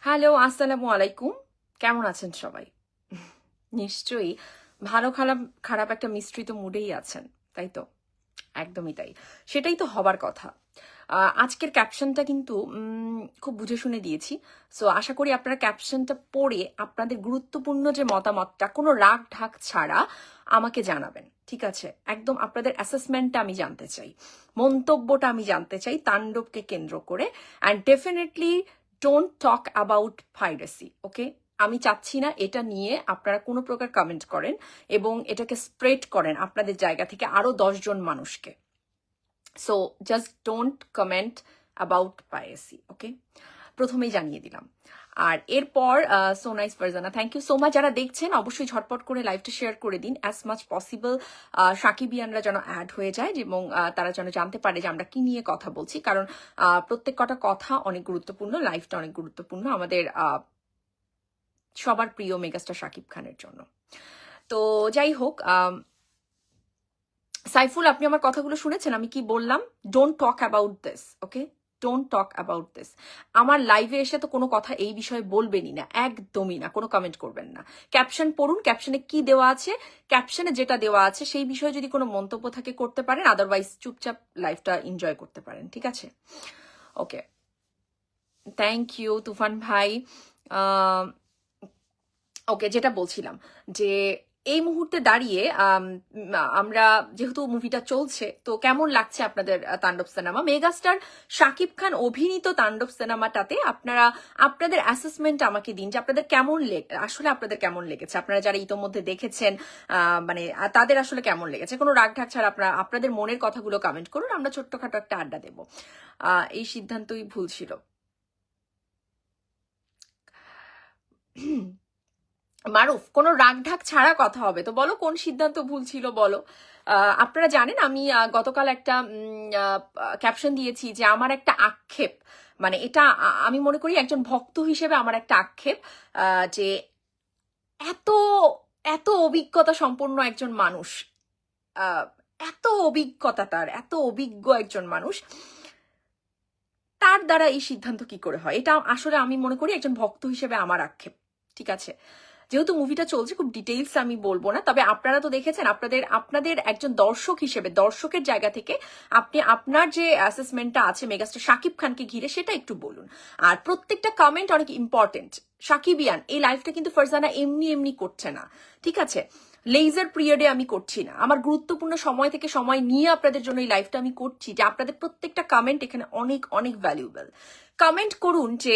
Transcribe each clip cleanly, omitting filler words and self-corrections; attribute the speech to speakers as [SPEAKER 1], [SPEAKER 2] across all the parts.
[SPEAKER 1] Hello, আসসালামু আলাইকুম। কেমন আছেন সবাই? নিশ্চয়ই ভালো খারাপ খারাপ একটা মিশ্রিত মুডেই আছেন, তাই তো? একদমই তাই। সেটাই তো হবার কথা। আজকের ক্যাপশনটা কিন্তু খুব বুঝে শুনে দিয়েছি। সো আশা করি আপনারা ক্যাপশনটা পড়ে আপনাদের গুরুত্বপূর্ণ যে মতামতটা কোনো রাগ ঢাক ছাড়া আমাকে জানাবেন। ঠিক আছে? একদম আপনাদের অ্যাসেসমেন্টটা আমি জানতে চাই। মন্তব্যটা আমি জানতে চাই তাণ্ডবকে কেন্দ্র করে। And definitely don't talk about piracy, okay? আমি চাচ্ছি না এটা নিয়ে আপনারা কোনো প্রকার কমেন্ট করেন এবং এটাকে স্প্রেড করেন আপনাদের জায়গা থেকে আরো 10 জন মানুষকে। So just don't comment about piracy, okay? প্রথমেই জানিয়ে দিলাম। আর এরপর so nice Farzana, thank you so much. যারা দেখছেন অবশ্যই ঝটপট করে লাইভটা শেয়ার করে দিন অ্যাজ মাচ পসিবল, সাকিবিয়ানরা যেন অ্যাড হয়ে যায় এবং তারা যেন জানতে পারে যে আমরা কি নিয়ে কথা বলছি, কারণ প্রত্যেক কটা কথা অনেক গুরুত্বপূর্ণ, লাইফটা অনেক গুরুত্বপূর্ণ আমাদের সবার প্রিয় মেগাস্টার শাকিব খানের জন্য। তো যাই হোক, সাইফুল, আপনি আমার কথাগুলো শুনেছেন? আমি কি বললাম? Don't talk about this, okay? Don't talk about this. আমার লাইভে এসে তো কোনো কথা এই বিষয়ে বলবেনই না, একদমই না, কোনো কমেন্ট করবেন না। ক্যাপশন পড়ুন, ক্যাপশনে কি দেওয়া আছে, ক্যাপশনে যেটা দেওয়া আছে সেই বিষয়ে যদি কোনো মন্তব্য থাকে করতে পারেন, আদারওয়াইজ চুপচাপ লাইভটা এনজয় করতে পারেন, ঠিক আছে? ওকে, থ্যাংক ইউ তুফান ভাই। ওকে, যেটা বলছিলাম যে এই মুহূর্তে দাঁড়িয়ে আমরা যেহেতু মুভিটা চলছে, তো কেমন লাগছে আপনাদের তাণ্ডব সিনেমা? মেগাস্টার শাকিব খান অভিনীত তাণ্ডব সিনেমাটাতে আপনারা আপনাদের অ্যাসেসমেন্ট আমাকে দিন যে আপনাদের কেমন আসলে আপনাদের কেমন লেগেছে। আপনারা যারা ইতোমধ্যে দেখেছেন মানে তাদের আসলে কেমন লেগেছে। কোনো রাগ ঢাক ছাড়া আপনারা আপনাদের মনের কথাগুলো কমেন্ট করুন, আমরা ছোট্টখাটো একটা আড্ডা দেবো। এই সিদ্ধান্তই ভুল ছিল। মারুফ, কোনো রাগ ঢাক ছাড়া কথা হবে তো বলো, কোন সিদ্ধান্ত ভুল ছিল বলো। আপনারা জানেন আমি গতকাল একটা ক্যাপশন দিয়েছি যে আমার একটা আক্ষেপ, মানে এটা আমি মনে করি একজন ভক্ত হিসেবে আমার একটা আক্ষেপ, যে এত এত অভিজ্ঞতা সম্পন্ন একজন মানুষ, আহ, এত অভিজ্ঞতা, তার এত অভিজ্ঞ একজন মানুষ, তার দ্বারা এই সিদ্ধান্ত কি করে হয়? এটা আসলে আমি মনে করি একজন ভক্ত হিসেবে আমার আক্ষেপ। ঠিক আছে, যেহেতু মুভিটা চলছে খুব ডিটেইলস আমি বলবো না, তবে আপনারা তো দেখেছেন, আপনাদের আপনাদের একজন দর্শক হিসেবে, দর্শকের জায়গা থেকে আপনি আপনার যে অ্যাসেসমেন্টটা আছে মেগাস্টার শাকিব খানকে ঘিরে সেটা একটু বলুন। আর প্রত্যেকটা কমেন্ট অনেক ইম্পর্টেন্ট। সাকিবিয়ান, এই লাইফটা কিন্তু ফারজানা এমনি এমনি করছে না, ঠিক আছে? লেজার পিরিয়ডে আমি করছি না, আমার গুরুত্বপূর্ণ সময় থেকে সময় নিয়ে আপনাদের জন্য এই লাইফটা আমি করছি, যে আপনাদের প্রত্যেকটা কমেন্ট এখানে অনেক অনেক ভ্যালুয়েবল। কমেন্ট করুন যে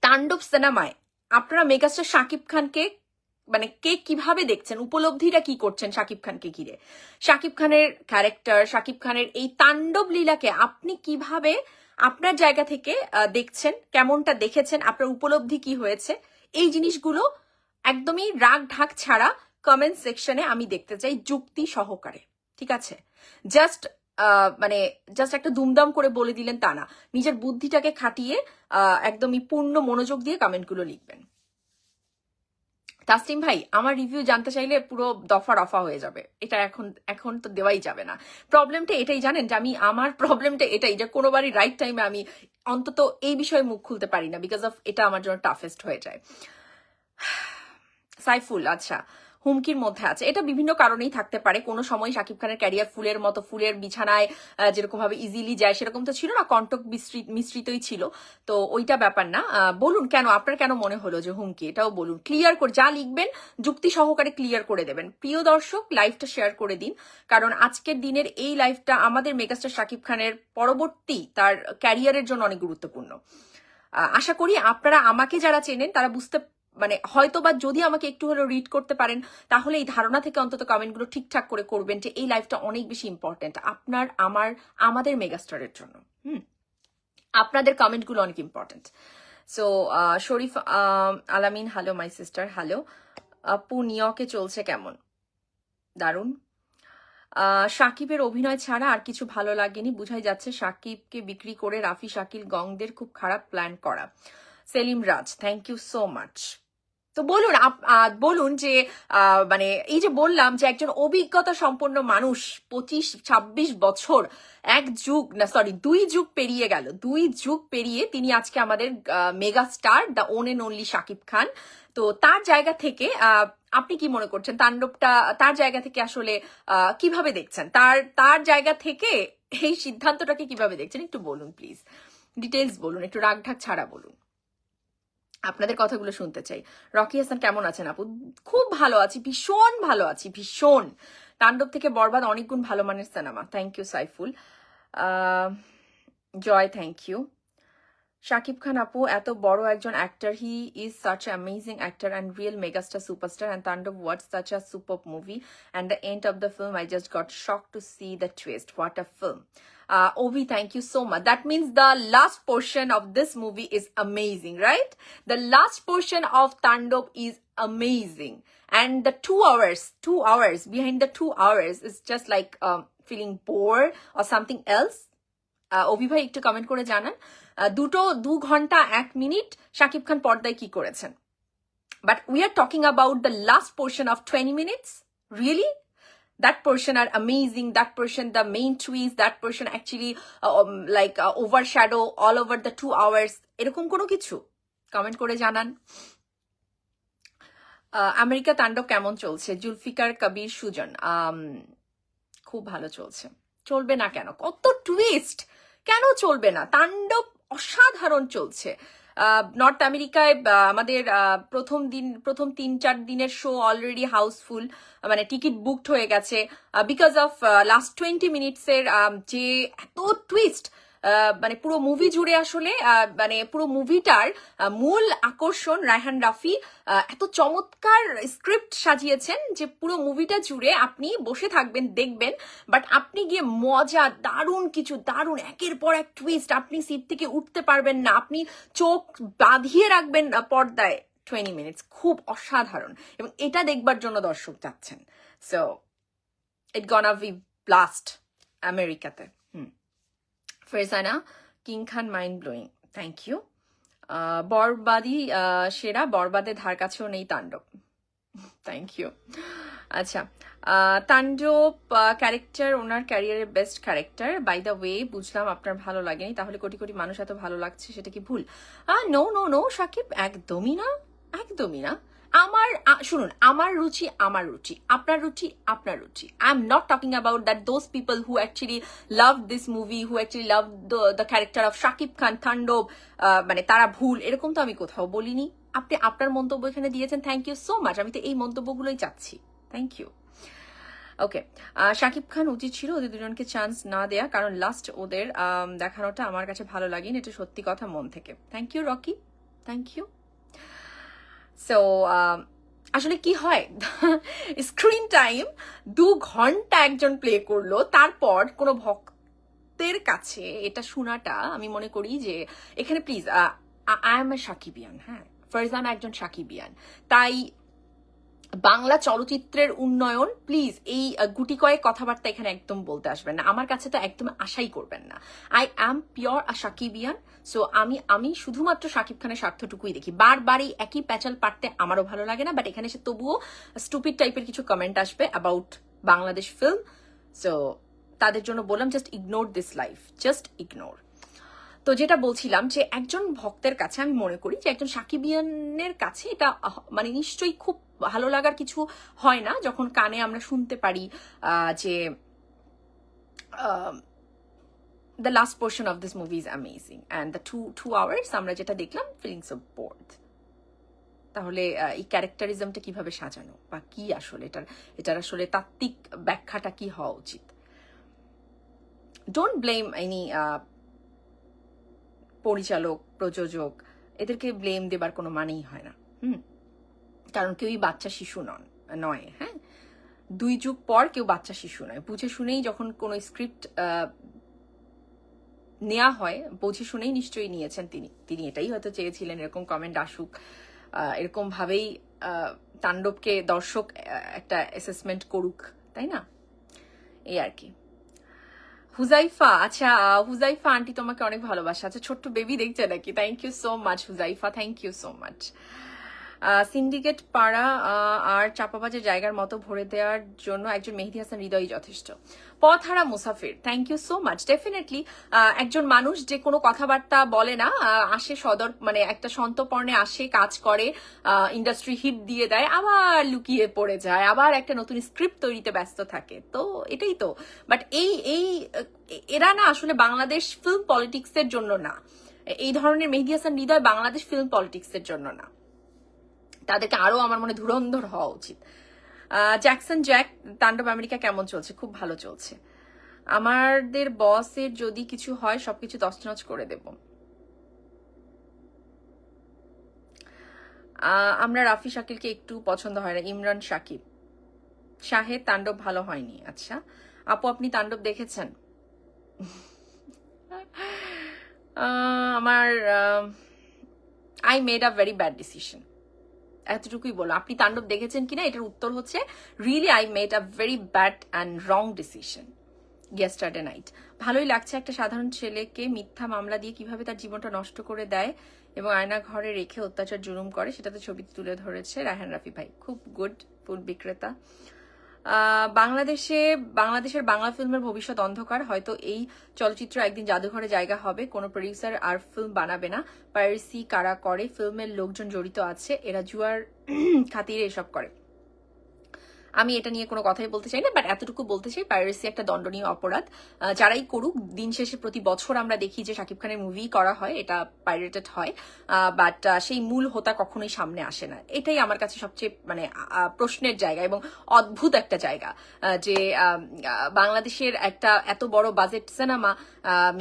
[SPEAKER 1] তাণ্ডব সিনেমায় আপনারা মেগাস্টার শাকিব খানকে মানে কে কিভাবে দেখছেন, উপলব্ধিটা কি করছেন শাকিব খানকে ঘিরে, শাকিব খানের ক্যারেক্টার, শাকিব খানের এই তাণ্ডব লীলাকে আপনি কিভাবে আপনার জায়গা থেকে দেখছেন, কেমনটা দেখেছেন, আপনার উপলব্ধি কি হয়েছে, এই জিনিসগুলো একদমই রাগ ঢাক ছাড়া কমেন্ট সেকশনে আমি দেখতে চাই, যুক্তি সহকারে। ঠিক আছে? জাস্ট মানে জাস্ট একটা দুমদাম করে বলে দিলেন তা না, নিজের বুদ্ধিটাকে খাটিয়ে একদমই পূর্ণ মনোযোগ দিয়ে কমেন্টগুলো লিখবেন। তাসলিম ভাই, আমার রিভিউ জানতে চাইলে পুরো দফা রফা হয়ে যাবে, এটা এখন এখন তো দেওয়াই যাবে না। প্রবলেমটা এটাই জানেন, যে আমি আমার প্রবলেমটা এটাই যে কোনোবারই রাইট টাইমে আমি অন্তত এই বিষয়ে মুখ খুলতে পারি না, বিকজ অফ এটা আমার জন্য টাফেস্ট হয়ে যায়। সাইফুল, আচ্ছা, হুমকির মধ্যে আছে, এটা বিভিন্ন কারণেই থাকতে পারে। কোনো সময় শাকিব খানের ক্যারিয়ার ফুলের মতো, ফুলের বিছানায় যেরকম ভাবে ইজিলি যায় সেরকম তো ছিল না, কণ্টক মিশ্রিতই ছিল, তো ওইটা ব্যাপার না। বলুন কেন, আপনার কেন মনে হলো যে হুমকি, এটাও বলুন, ক্লিয়ার করে যা লিখবেন যুক্তি সহকারে ক্লিয়ার করে দেবেন। প্রিয় দর্শক, লাইভটা শেয়ার করে দিন, কারণ আজকের দিনের এই লাইভটা আমাদের মেগাস্টার শাকিব খানের পরবর্তী তার ক্যারিয়ারের জন্য অনেক গুরুত্বপূর্ণ। আশা করি আপনারা আমাকে যারা চেনেন তারা বুঝতে, মানে হয়তো বা যদি আমাকে একটু হলেও রিড করতে পারেন, তাহলে এই ধারণা থেকে অন্তত কমেন্টগুলো ঠিকঠাক করে করবেন যে এই লাইফটা অনেক বেশি ইম্পর্টেন্ট আপনার, আমার, আমাদের মেগাস্টারের জন্য। আপনাদের কমেন্টগুলো অনেক ইম্পর্টেন্ট। সো শরীফ আলামিন, হ্যালো মাই সিস্টার, হ্যালো আপু, নিয়কে চলছে কেমন? দারুণ। সাকিবের অভিনয় ছাড়া আর কিছু ভালো লাগেনি, বুঝাই যাচ্ছে সাকিবকে বিক্রি করে রাফি শাকিল গংদের খুব খারাপ প্ল্যান করা। সেলিম রাজ, থ্যাংক ইউ সো মাচ। তো বলুন বলুন যে মানে এই যে বললাম যে একজন অভিজ্ঞতা সম্পন্ন মানুষ 25-26 বছর, এক যুগ না সরি 2 যুগ পেরিয়ে গেল, 2 যুগ পেরিয়ে তিনি আজকে আমাদের mega star, the one and only Shakib Khan. তো তার জায়গা থেকে আপনি কি মনে করছেন তাণ্ডবটা, তার জায়গা থেকে আসলে কিভাবে দেখছেন, তার জায়গা থেকে এই সিদ্ধান্তটাকে কিভাবে দেখছেন একটু বলুন প্লিজ, ডিটেলস বলুন, একটু রাগঢাক ছাড়া বলুন, আপনাদের কথাগুলো শুনতে চাই। রকি হাসান কেমন আছেন আপু? খুব ভালো আছি, ভীষণ ভালো আছি, ভীষণ। তাণ্ডব থেকে বরবাদ অনেক গুণ ভালো মানের সিনেমা। Thank you Saiful. Joy, thank you. Shakib Khan আপু এত বড় একজন actor, he is such amazing actor and real megastar superstar, and Tandav was such a super movie, and the end of the film I just got shocked to see the twist. What a film. Ovi, thank you so much. That means the last portion of this movie is amazing, right? The last portion of Tandop is amazing. And the 2 hours, behind the 2 hours is just like feeling bored or something else. অভি ভাই একটু comment করে জানান 2 ঘন্টা 1 minute Shakib Khan পর্দায় কি করেছেন। But we are talking about the last portion of 20 minutes. Really that portion are amazing, that portion, the main twist, that portion actually like overshadow all over the 2 hours, এরকম কোনো কিছু comment করে জানান। America তাণ্ডব কেমন চলছে? জুলফিকার কবির সুজন, খুব ভালো চলছে। চলবে না কেন? কত টুইস্ট, কেন চলবে না? তাণ্ডব অসাধারণ চলছে। নর্থ আমেরিকায় আমাদের প্রথম 3-4 দিনের শো অলরেডি হাউসফুল, মানে টিকিট বুকড হয়ে গেছে বিকজ অফ লাস্ট 20 মিনিটসের যে এত টুইস্ট, মানে পুরো মুভি জুড়ে আসলে মানে পুরো মুভিটার মূল আকর্ষণ রায়হান রাফি এত চমৎকার স্ক্রিপ্ট সাজিয়েছেন যে পুরো মুভিটা জুড়ে আপনি বসে থাকবেন, দেখবেন, বাট আপনি গিয়ে মজা, দারুণ কিছু, দারুণ একের পর এক টুইস্ট, আপনি সিট থেকে উঠতে পারবেন না, আপনি চোখ বাঁধিয়ে রাখবেন পর্দায় 20 মিনিটস, খুব অসাধারণ, এবং এটা দেখবার জন্য দর্শক যাচ্ছেন। So it gonna be blast আমেরিকাতে। Farzana, king Khan mind blowing, thank you. বরবাদি সেরা, বরবাদের ধার কাছেও নেই তাণ্ডব, থ্যাংক ইউ। আচ্ছা, তাণ্ডব ক্যারেক্টার ওনার ক্যারিয়ারের best character, by the way বুঝলাম আপনার ভালো লাগেনি, তাহলে কোটি কোটি মানুষ এত ভালো লাগছে সেটা কি ভুল? নো নো নো সাকিব, একদমই না, একদমই না। শুনুন, আমার রুচি আমার রুচি, আপনার রুচি আপনার রুচি। I am not talking about that those people who actually love this movie, who actually love the character of Shakib Khan, Tandav, মানে তারা ভুল, এরকম তো আমি কোথাও বলিনি। আপনি আপনার মন্তব্য এখানে দিয়েছেন, থ্যাংক ইউ সো মাচ, আমি তো এই মন্তব্যগুলোই চাচ্ছি, থ্যাংক ইউ। ওকে, শাকিব খান উচিত ছিল ওদের দুজনকে চান্স না দেয়া, কারণ লাস্ট ওদের দেখানোটা আমার কাছে ভালো লাগেনি, এটা সত্যি কথা মন থেকে। Thank you Rocky, thank you. So আসলে কি হয়, স্ক্রিন টাইম 2 ঘন্টা একজন প্লে করলো, তারপর কোনো ভক্তের কাছে এটা শোনাটা আমি মনে করি যে এখানে প্লিজ আই এম এ সাকিবিয়ান, হ্যাঁ, ফারজানা একজন সাকিবিয়ান, তাই বাংলা চলচ্চিত্রের উন্নয়ন প্লিজ এই গুটি কয়েক কথাবার্তা এখানে একদম বলতে আসবেন না, আমার কাছে তো একদম আশাই করবেন না। I am pure a Shakibian. So আমি শুধুমাত্র শাকিব খানের স্বার্থটুকুই দেখি, বারবারই একই প্যাচাল পারতে আমারও ভালো লাগে না, বাট এখানে সে তবুও স্টুপিড টাইপের কিছু কমেন্ট আসবে অ্যাবাউট বাংলাদেশ ফিল্ম। সো তাদের জন্য বললাম just ignore this life, just ignore. তো যেটা বলছিলাম যে একজন ভক্তের কাছে আমি মনে করি যে একজন সাকিবিয়ানের কাছে এটা মানে নিশ্চয়ই খুব ভালো লাগার কিছু হয় না যখন কানে আমরা শুনতে পারি যে the last portion of this movie is amazing and the two hours আমরা যেটা দেখলাম feeling so bored। তাহলে এই ক্যারেক্টারিজমটা কিভাবে সাজানো বা কি আসলে এটার আসলে তাত্ত্বিক ব্যাখ্যাটা কি হওয়া উচিত? ডোন্ট ব্লেম এনি পরিচালক, প্রযোজক, এদেরকে ব্লেম দেবার কোনো মানেই হয় না। কারণ কেউই বাচ্চা শিশু নয়, হ্যাঁ, 2 যুগ পর কেউ বাচ্চা শিশু নয়, বুঝে শুনেই যখন কোনো স্ক্রিপ্ট নেওয়া হয় বুঝে শুনেই নিশ্চয়ই নিয়েছেন তিনি এটাই হয়তো চেয়েছিলেন, এরকম কমেন্ট আসুক, এরকম ভাবেই তাণ্ডবকে দর্শক একটা অ্যাসেসমেন্ট করুক, তাই না? এই আর কি। হুজাইফা, আচ্ছা হুজাইফা আন্টি তোমাকে অনেক ভালোবাসা। আচ্ছা, ছোট্ট বেবি দেখছে নাকি? Thank you so much Huzaifa, thank you so much. Syndicate পাড়া আর চাপাবাজের জায়গার মতো ভরে দেওয়ার জন্য একজন মেহেদী হাসান হৃদয়ই যথেষ্ট। পথহারা মুসাফির, thank you so much. Definitely একজন মানুষ যে কোনো কথাবার্তা বলে না, আসে সদর মানে একটা সন্তপর্ণে আসে, কাজ করে, ইন্ডাস্ট্রি হিট দিয়ে দেয়, আবার লুকিয়ে পড়ে যায়, আবার একটা নতুন স্ক্রিপ্ট তৈরিতে ব্যস্ত থাকে। তো এটাই তো, বাট এরা না আসলে বাংলাদেশ ফিল্ম পলিটিক্সের জন্য না, এই ধরনের মেহেদী হাসান হৃদয় বাংলাদেশ ফিল্ম পলিটিক্সের জন্য না, তাদেরকে আরো আমার মনে ধুরন্ধর হওয়া উচিত। জ্যাকসন জ্যাক, তাণ্ডব আমেরিকা কেমন চলছে? খুব ভালো চলছে। আমাদের বসের যদি কিছু হয় সবকিছু তছনছ করে দেব। আমরা রাফি শাকিলকে একটু পছন্দ হয় না। ইমরান শাকিব, শাহেদ তাণ্ডব ভালো হয়নি। আচ্ছা আপু, আপনি তাণ্ডব দেখেছেন? আমার I made a very bad decision, এতটুকুই বলো। আপনি তাণ্ডব দেখেছেন কিনা এটার উত্তর হচ্ছে really I made a very bad and wrong decision yesterday night. ভালোই লাগছে একটা সাধারণ ছেলেকে মিথ্যা মামলা দিয়ে কিভাবে তার জীবনটা নষ্ট করে দেয় এবং আয়না ঘরে রেখে অত্যাচার জুলুম করে, সেটাতে ছবি তুলে ধরেছে রায়হান রাফি ভাই। খুব গুড। ফুল বিক্রেতা, বাংলাদেশের বাংলা ফিল্মের ভবিষ্যৎ অন্ধকার। হয়তো এই চলচ্চিত্র একদিন জাদুঘরে জায়গা হবে। কোনো প্রডিউসার আর ফিল্ম বানাবে না। পাইরেসি কারা করে? ফিল্মের লোকজন জড়িত আছে, এরা জুয়ার খাতিরে এসব করে। আমি এটা নিয়ে কোনো কথাই বলতে চাই না, বাট এতটুকু বলতে চাই পাইরেসি একটা দণ্ডনীয় অপরাধ। যারাই করুক, দিন শেষে প্রতি বছর আমরা দেখি যে শাকিব খানের মুভি করা হয়, এটা পাইরেটেড হয়, বাট সেই মূল হোতা কখনোই সামনে আসে না। এটাই আমার কাছে সবচেয়ে মানে প্রশ্নের জায়গা এবং অদ্ভুত একটা জায়গা, যে বাংলাদেশের একটা এত বড় বাজেট সিনেমা,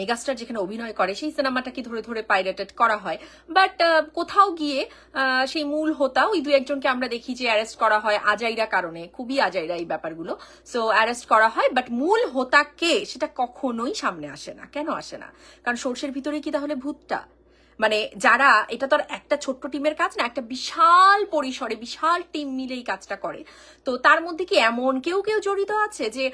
[SPEAKER 1] মেগাস্টার যেখানে অভিনয় করে, সেই সিনেমাটাকে ধরে ধরে পাইরেটেড করা হয়, বাট কোথাও গিয়ে সেই মূল হোতা ওই দু একজনকে আমরা দেখি যে অ্যারেস্ট করা হয় আজাইরা কারণে, খুবই আজাইরা এই ব্যাপারগুলো, সো অ্যারেস্ট করা হয়, বাট মূল হোতা কে সেটা কখনোই সামনে আসে না। কেন আসে না? কারণ সর্ষের ভিতরে কি তাহলে ভূতটা? মানে যারা, এটা তো আর একটা ছোট্ট টিমের কাজ না, একটা বিশাল পরিসরে বিশাল টিম মিলে এই কাজটা করে। তো তার মধ্যে কি এমন কেউ কেউ জড়িত আছে যে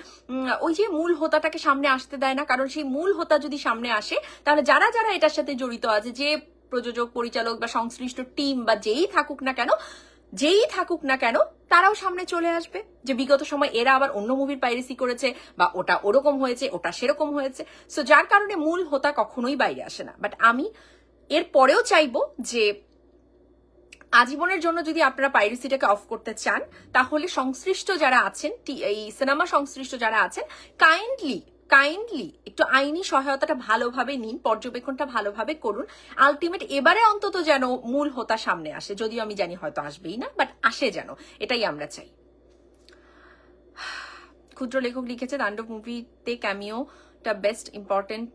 [SPEAKER 1] ওই যে মূল হোতাটাকে সামনে আসতে দেয় না? কারণ সেই মূল হোতা যদি সামনে আসে, তাহলে যারা যারা এটার সাথে জড়িত আছে, যে প্রযোজক, পরিচালক বা সংশ্লিষ্ট টিম বা যেই থাকুক না কেন, তারাও সামনে চলে আসবে যে বিগত সময় এরা আবার অন্য মুভির পাইরেসি করেছে, বা ওটা ওরকম হয়েছে, ওটা সেরকম হয়েছে। সো যার কারণে মূল হোতা কখনোই বাইরে আসে না। বাট আমি এর পরেও চাইবো যে আজীবনের জন্য যদি আপনারা পাইরেসিটাকে অফ করতে চান, তাহলে সংশ্লিষ্ট যারা আছেন, এই সিনেমা সংশ্লিষ্ট যারা আছেন, কাইন্ডলি একটু আইনি সহায়তাটা ভালোভাবে নিন, পর্যবেক্ষণটা ভালোভাবে করুন। আলটিমেট এবারে অন্তত যেন মূল হোতা সামনে আসে, যদিও আমি জানি হয়তো আসবেই না, বাট আসে যেন, এটাই আমরা চাই। ক্ষুদ্র লেখক লিখেছে, তাণ্ডব মুভিতে ক্যামিওটা বেস্ট ইম্পর্টেন্ট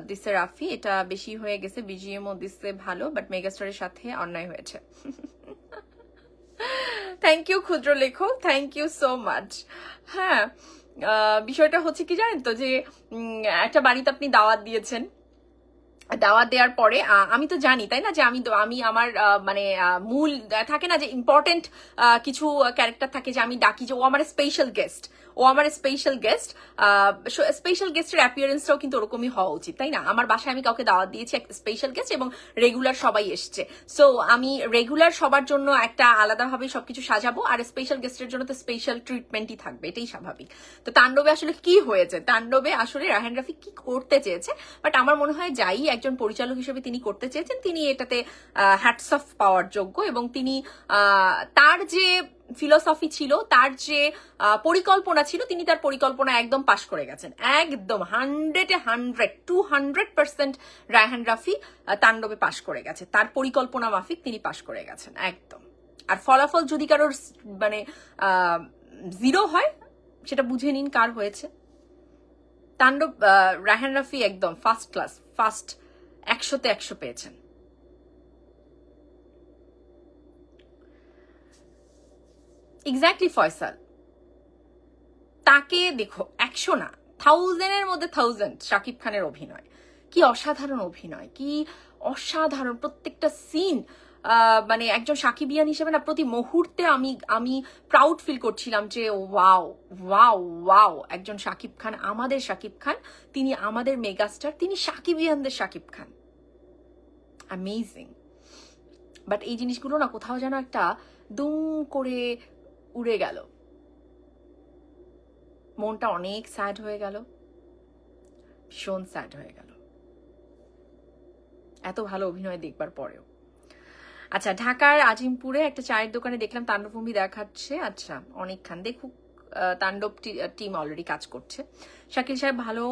[SPEAKER 1] দিছে রাফি, এটা বেশি হয়ে গেছে। বিজিএমও দিচ্ছে ভালো, বাট মেগাস্টারের সাথে অন্যায় হয়েছে। থ্যাংক ইউ ক্ষুদ্র লেখক, থ্যাংক ইউ সো মাচ। হ্যাঁ, বিষয়টা হচ্ছে কি জানেন তো, যে একটা বাড়িতে আপনি দাওয়াত দিয়েছেন, দাওয়াত দেওয়ার পরে আমি তো জানি, তাই না, যে আমি আমার মানে মূল থাকে না যে ইম্পর্টেন্ট কিছু ক্যারেক্টার থাকে যে আমি ডাকি যে ও আমার স্পেশাল গেস্ট, স্পেশাল গেস্টের অ্যাপিয়ারেন্সটাও কিন্তু ওরকমই হওয়া উচিত, তাই না? আমার বাসায় আমি কাউকে দাওয়াত দিয়েছি স্পেশাল গেস্ট, এবং রেগুলার সবাই এসছে, সো আমি রেগুলার সবার জন্য একটা আলাদাভাবে সবকিছু সাজাবো, আর স্পেশাল গেস্টের জন্য তো স্পেশাল ট্রিটমেন্টই থাকবে, এটাই স্বাভাবিক। তো তাণ্ডবে আসলে কি হয়েছে, তাণ্ডবে আসলে রায়হান রাফি কি করতে চেয়েছে, বাট আমার মনে হয় যাই একজন পরিচালক হিসেবে তিনি করতে চেয়েছেন, তিনি এটাতে হ্যাটস অফ পাওয়ার যোগ্য, এবং তিনি তার যে ফিলোসফি ছিল, তার যে পরিকল্পনা ছিল, তিনি তার পরিকল্পনা একদম পাশ করে গেছেন, একদম 200% রায়হান রাফি তাণ্ডবে পাশ করে গেছে, তার পরিকল্পনা মাফিক তিনি পাশ করে গেছেন একদম। আর ফলাফল যদি কারোর মানে 0 হয়, সেটা বুঝে নিন কার হয়েছে। তাণ্ডব রায়হান রাফি একদম ফার্স্ট ক্লাস, ফার্স্ট 100-তে 100 পেয়েছেন। এক্স্যাক্টলি ফয়সাল, তাকে দেখো 100 না 1000-এর মধ্যে 1000 শাকিব খানের অভিনয়, কি অসাধারণ অভিনয়, কি অসাধারণ প্রত্যেকটা সিন। মানে একজন সাকিবিয়ান হিসেবে না, প্রতি মুহূর্তে আমি প্রাউড ফিল করছিলাম যে ওয়াও ওয়াও ওয়াও, একজন শাকিব খান, আমাদের শাকিব খান, তিনি আমাদের মেগাস্টার, তিনি সাকিবিয়ানদের শাকিব খান, অ্যামেজিং। বাট এই জিনিসগুলো না কোথাও যেন একটা দুম করে উড়ে গেল, মনটা অনেক স্যাড হয়ে গেল, ভীষণ স্যাড হয়ে গেল এত ভালো অভিনয় দেখবার পরেও। আচ্ছা, ঢাকার আজিমপুরে একটা চায়ের দোকানে দেখলাম তাণ্ডব মুভি দেখাচ্ছে। আচ্ছা, অনেকক্ষণ দেখুক, তাণ্ডব টিম অলরেডি কাজ করছে। শাকিল সাহেব ভালো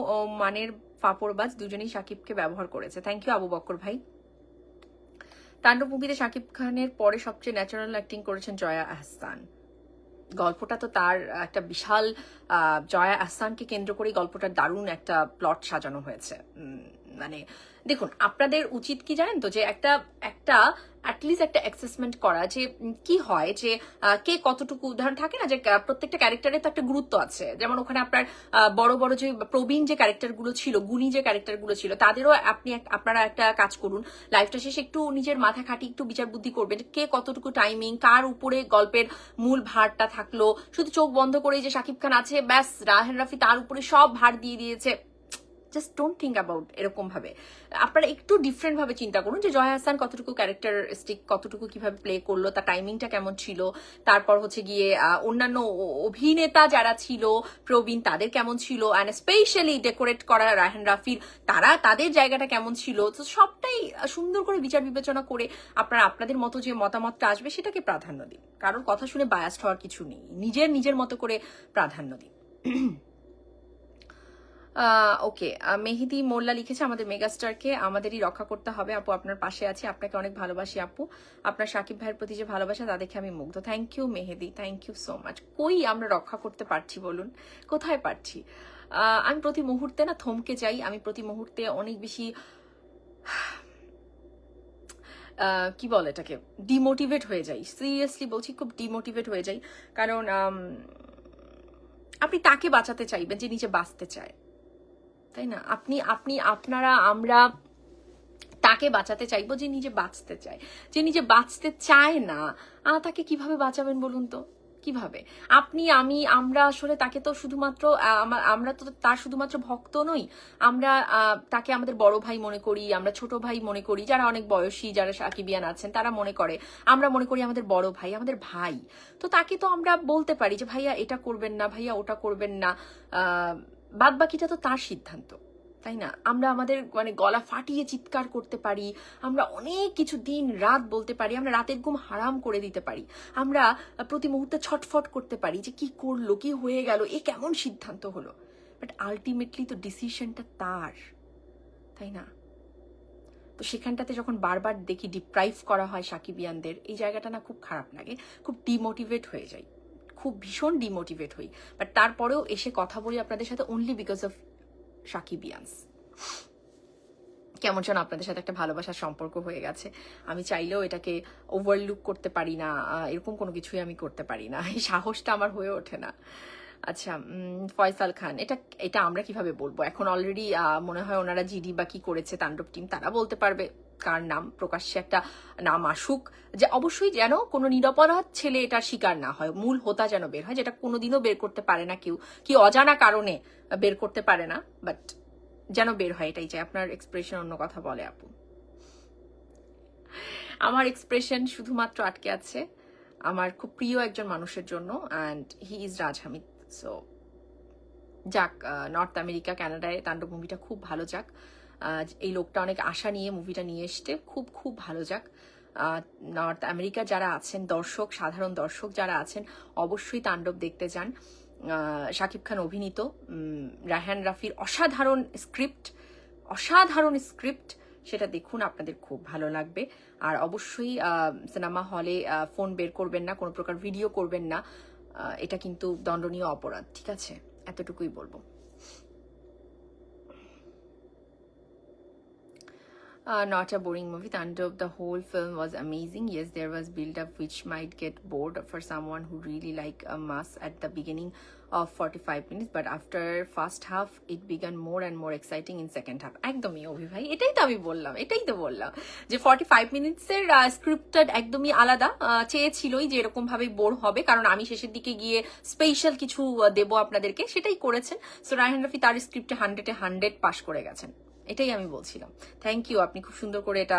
[SPEAKER 1] মানের ফাপড়বাজ, দুজনেই শাকিবকে ব্যবহার করেছে। থ্যাংক ইউ আবু বক্কর ভাই। তাণ্ডব মুভিতে শাকিব খানের পরে সবচেয়ে ন্যাচারাল অ্যাক্টিং করেছেন জয়া আহসান। গল্পটা তো তার একটা বিশাল, জয়া আহসানকে কেন্দ্র করে গল্পটার দারুণ একটা প্লট সাজানো হয়েছে। মানে দেখুন, আপনাদের উচিত কি জানেন তো, যে একটা একটা অ্যাটলিস্ট একটা অ্যাসেসমেন্ট করা যে কি হয়, যে কে কতটুকু, উদাহরণ থাকে না যে প্রত্যেকটা ক্যারেক্টারের তো একটা গুরুত্ব আছে। যেমন ওখানে আপনার বড় বড় যে প্রবীণ যে ক্যারেক্টারগুলো ছিল, গুণী যে ক্যারেক্টারগুলো ছিল, তাদেরও আপনারা একটা কাজ করুন, লাইফটা শেষে একটু নিজের মাথা খাটিয়ে একটু বিচার বুদ্ধি করবেন কে কতটুকু টাইমিং, কার উপরে গল্পের মূল ভারটা থাকলো। শুধু চোখ বন্ধ করে যে শাকিব খান আছে ব্যাস, রায়হান রাফি তার উপরে সব ভার দিয়ে দিয়েছে, জাস্ট ডোন্ট থিঙ্ক অ্যাবাউট এরকম ভাবে। আপনারা একটু ডিফারেন্ট ভাবে চিন্তা করুন যে জয়া হাসান কতটুকু ক্যারেক্টারিস্টিক, কতটুকু কিভাবে প্লে করলো, তার টাইমিংটা কেমন ছিল, তারপর হচ্ছে গিয়ে অন্যান্য অভিনেতা যারা ছিল প্রবীণ তাদের কেমন ছিল, অ্যান্ড স্পেশালি ডেকোরেট করা রায়হান রাফির তাদের জায়গাটা কেমন ছিল। তো সবটাই সুন্দর করে বিচার বিবেচনা করে আপনারা আপনাদের মতো যে মতামতটা আসবে সেটাকে প্রাধান্য দিন। কারণ কথা শুনে বায়াস্ট হওয়ার কিছু নেই, নিজের মতো করে প্রাধান্য দিন। ওকে, মেহেদি মোল্লা লিখেছে আমাদের মেগাস্টারকে আমাদেরই রক্ষা করতে হবে আপু, আপনার পাশে আছি, আপনাকে অনেক ভালোবাসি আপু, আপনার শাকিব ভাইয়ের প্রতি যে ভালোবাসা তা দেখে আমি মুগ্ধ। Thank you Mehedi, thank you so much. কই আমরা রক্ষা করতে পারছি বলুন, কোথায় পারছি? আমি প্রতি মুহূর্তে না থমকে যাই, আমি প্রতি মুহূর্তে অনেক বেশি কি বলে এটাকে, ডিমোটিভেট হয়ে যাই। সিরিয়াসলি বলছি, খুব ডিমোটিভেট হয়ে যাই। কারণ আপনি তাকে বাঁচাতে চাইবেন যে নিজে বাঁচতে চায়, তাই না? আমরা তাকে বাঁচাতে চাইবো যে নিজে বাঁচতে চায়, যে নিজে বাঁচতে চায় না, তাকে কিভাবে বাঁচাবেন বলুন তো? কিভাবে? আমরা আসলে তাকে তো শুধুমাত্র আমরা তো তার শুধুমাত্র ভক্ত নই, আমরা তাকে আমাদের বড় ভাই মনে করি, আমরা ছোট ভাই মনে করি, যারা অনেক বয়সী, যারা সাকিবিয়ান আছেন তারা মনে করে, আমরা মনে করি আমাদের বড় ভাই, আমাদের ভাই। তো তাকে তো আমরা বলতে পারি যে ভাইয়া এটা করবেন না, ভাইয়া ওটা করবেন না, বাদ বাকিটা তো তার সিদ্ধান্ত, তাই না? আমরা আমাদের গলা ফাটিয়ে চিৎকার করতে পারি, আমরা অনেক কিছু দিন রাত বলতে পারি, আমরা রাতের ঘুম হারাম করে দিতে পারি, আমরা প্রতি মুহূর্তে ছটফট করতে পারি যে কি করলো, কি হয়ে গেল, এ কেমন সিদ্ধান্ত হলো। বাট আলটিমেটলি তো ডিসিশনটা তার, তাই না? তো সেখানটাতে যখন বারবার দেখি ডিপ্রাইভ করা হয় সাকিবিয়ানদের, এই জায়গাটা না খুব খারাপ লাগে, খুব ডিমোটিভেট হয়ে যাই, খুব ভীষণ ডিমোটিভেট হই। বাট তারপরেও এসে কথা বলি আপনাদের সাথে অনলি বিকজ অফ সাকিবিয়ানস। কেমন যেন আপনাদের সাথে একটা ভালোবাসার সম্পর্ক হয়ে গেছে, আমি চাইলেও এটাকে ওভারলুক করতে পারি না, এরকম কোনো কিছুই আমি করতে পারি না, এই সাহসটা আমার হয়ে ওঠে না। আচ্ছা, ফয়সাল খান, এটা আমরা কিভাবে বলবো? এখন অলরেডি মনে হয় ওনারা জিডি বা কি করেছে তাণ্ডব টিম, তারা বলতে পারবে কার নাম, প্রকাশ্যে একটা নাম আসুক, যে অবশ্যই যেন কোনো নিরপরাধ ছেলে এটা শিকার না হয়, মূল হোতা যেন বের হয়, যেটা কোনোদিনও বের করতে পারে না কেউ, কি অজানা কারণে বের করতে পারে না, বাট যেন বের হয়, এটাই চাই। আপনার এক্সপ্রেশন অন্য কথা বলে আপু, আমার এক্সপ্রেশন শুধুমাত্র আটকে আছে আমার খুব প্রিয় একজন মানুষের জন্য, and he is Raj Hamid. So যাক, নর্থ আমেরিকা কানাডায় তাণ্ডব মুভিটা খুব ভালো যাক, এই লোকটা অনেক আশা নিয়ে মুভিটা নিয়ে এসছে, খুব খুব ভালো যাক। নর্থ আমেরিকা যারা আছেন দর্শক, সাধারণ দর্শক যারা আছেন, অবশ্যই তাণ্ডব দেখতে যান। শাকিব খান অভিনীত, রায়হান রাফির অসাধারণ স্ক্রিপ্ট, সেটা দেখুন, আপনাদের খুব ভালো লাগবে। আর অবশ্যই সিনেমা হলে ফোন বের করবেন না, কোনো প্রকার ভিডিও করবেন না, এটা কিন্তু দণ্ডনীয় অপরাধ, ঠিক আছে? এতটুকুই বলবো। Not a boring movie. Tandov, the whole film was amazing. Yes, there was build-up which might get bored for someone who really like a mass at the beginning of 45 minutes, but after first half, it began more and more exciting in second half. একদমই অভি ভাই, এটাই তো বললাম যে 45 মিনিটসের স্ক্রিপ্টটা একদমই আলাদা, চেয়েছিলই যে এরকম ভাবে বোর হবে, কারণ আমি শেষের দিকে গিয়ে স্পেশাল কিছু দেব আপনাদেরকে, সেটাই করেছেন। সো রায়হান রাফি তার স্ক্রিপ্টে 100 পাস করে গেছেন, এটাই আমি বলছিলাম। থ্যাংক ইউ, আপনি খুব সুন্দর করে এটা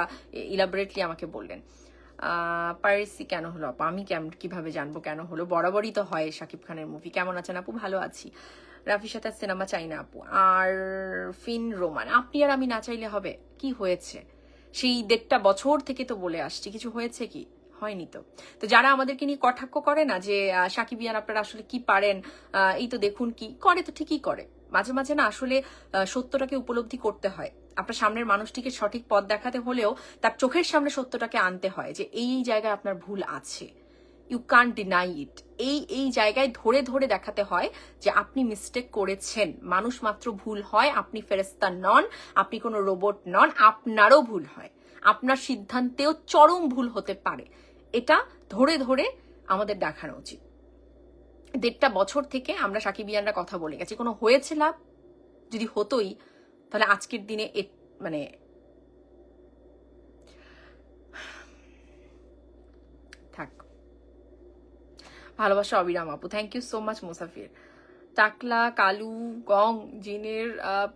[SPEAKER 1] ইলাবোরেটলি আমাকে বললেন। পাইরেসি কেন হলো আপু? আমি কিভাবে জানবো কেন হলো? বরাবরই তো হয় শাকিব খানের মুভি। কেমন আছেন আপু? ভালো আছি। রাফির সাথে সিনেমা চাই না আপু। আর ফিন রোমান, আপনি আর আমি না চাইলে হবে? কি হয়েছে? সেই 1.5 বছর থেকে তো বলে আসছি, কিছু হয়েছে কি? হয়নি তো। তো যারা আমাদেরকে নিয়ে কটাক্ষ করে না যে সাকিবিয়ান আপনারা আসলে কি পারেন, এই তো দেখুন কি করে, তো ঠিকই করে। মাঝে মাঝে না আসলে সত্যটাকে উপলব্ধি করতে হয়। আপনার সামনের মানুষটিকে সঠিক পথ দেখাতে হলেও তার চোখের সামনে সত্যটাকে আনতে হয় যে এই জায়গায় আপনার ভুল আছে। You can't deny it. এই জায়গায় ধরে ধরে দেখাতে হয় যে আপনি মিস্টেক করেছেন। মানুষ মাত্র ভুল হয়, আপনি ফেরেস্তা নন, আপনি কোনো রোবট নন, আপনারও ভুল হয়, আপনার সিদ্ধান্তেও চরম ভুল হতে পারে। এটা ধরে ধরে আমাদের দেখানো উচিত। 1.5 বছর থেকে আমরা সাকিবিয়ানরা কথা বলে গেছি, কোনো হয়েছে লাভ? যদি হতোই তাহলে আজকের দিনে মানে থাক। ভালোবাসা অবিরাম আপু, থ্যাংক ইউ সো মাচ মুসাফির। টাকলা কালু গং জিনের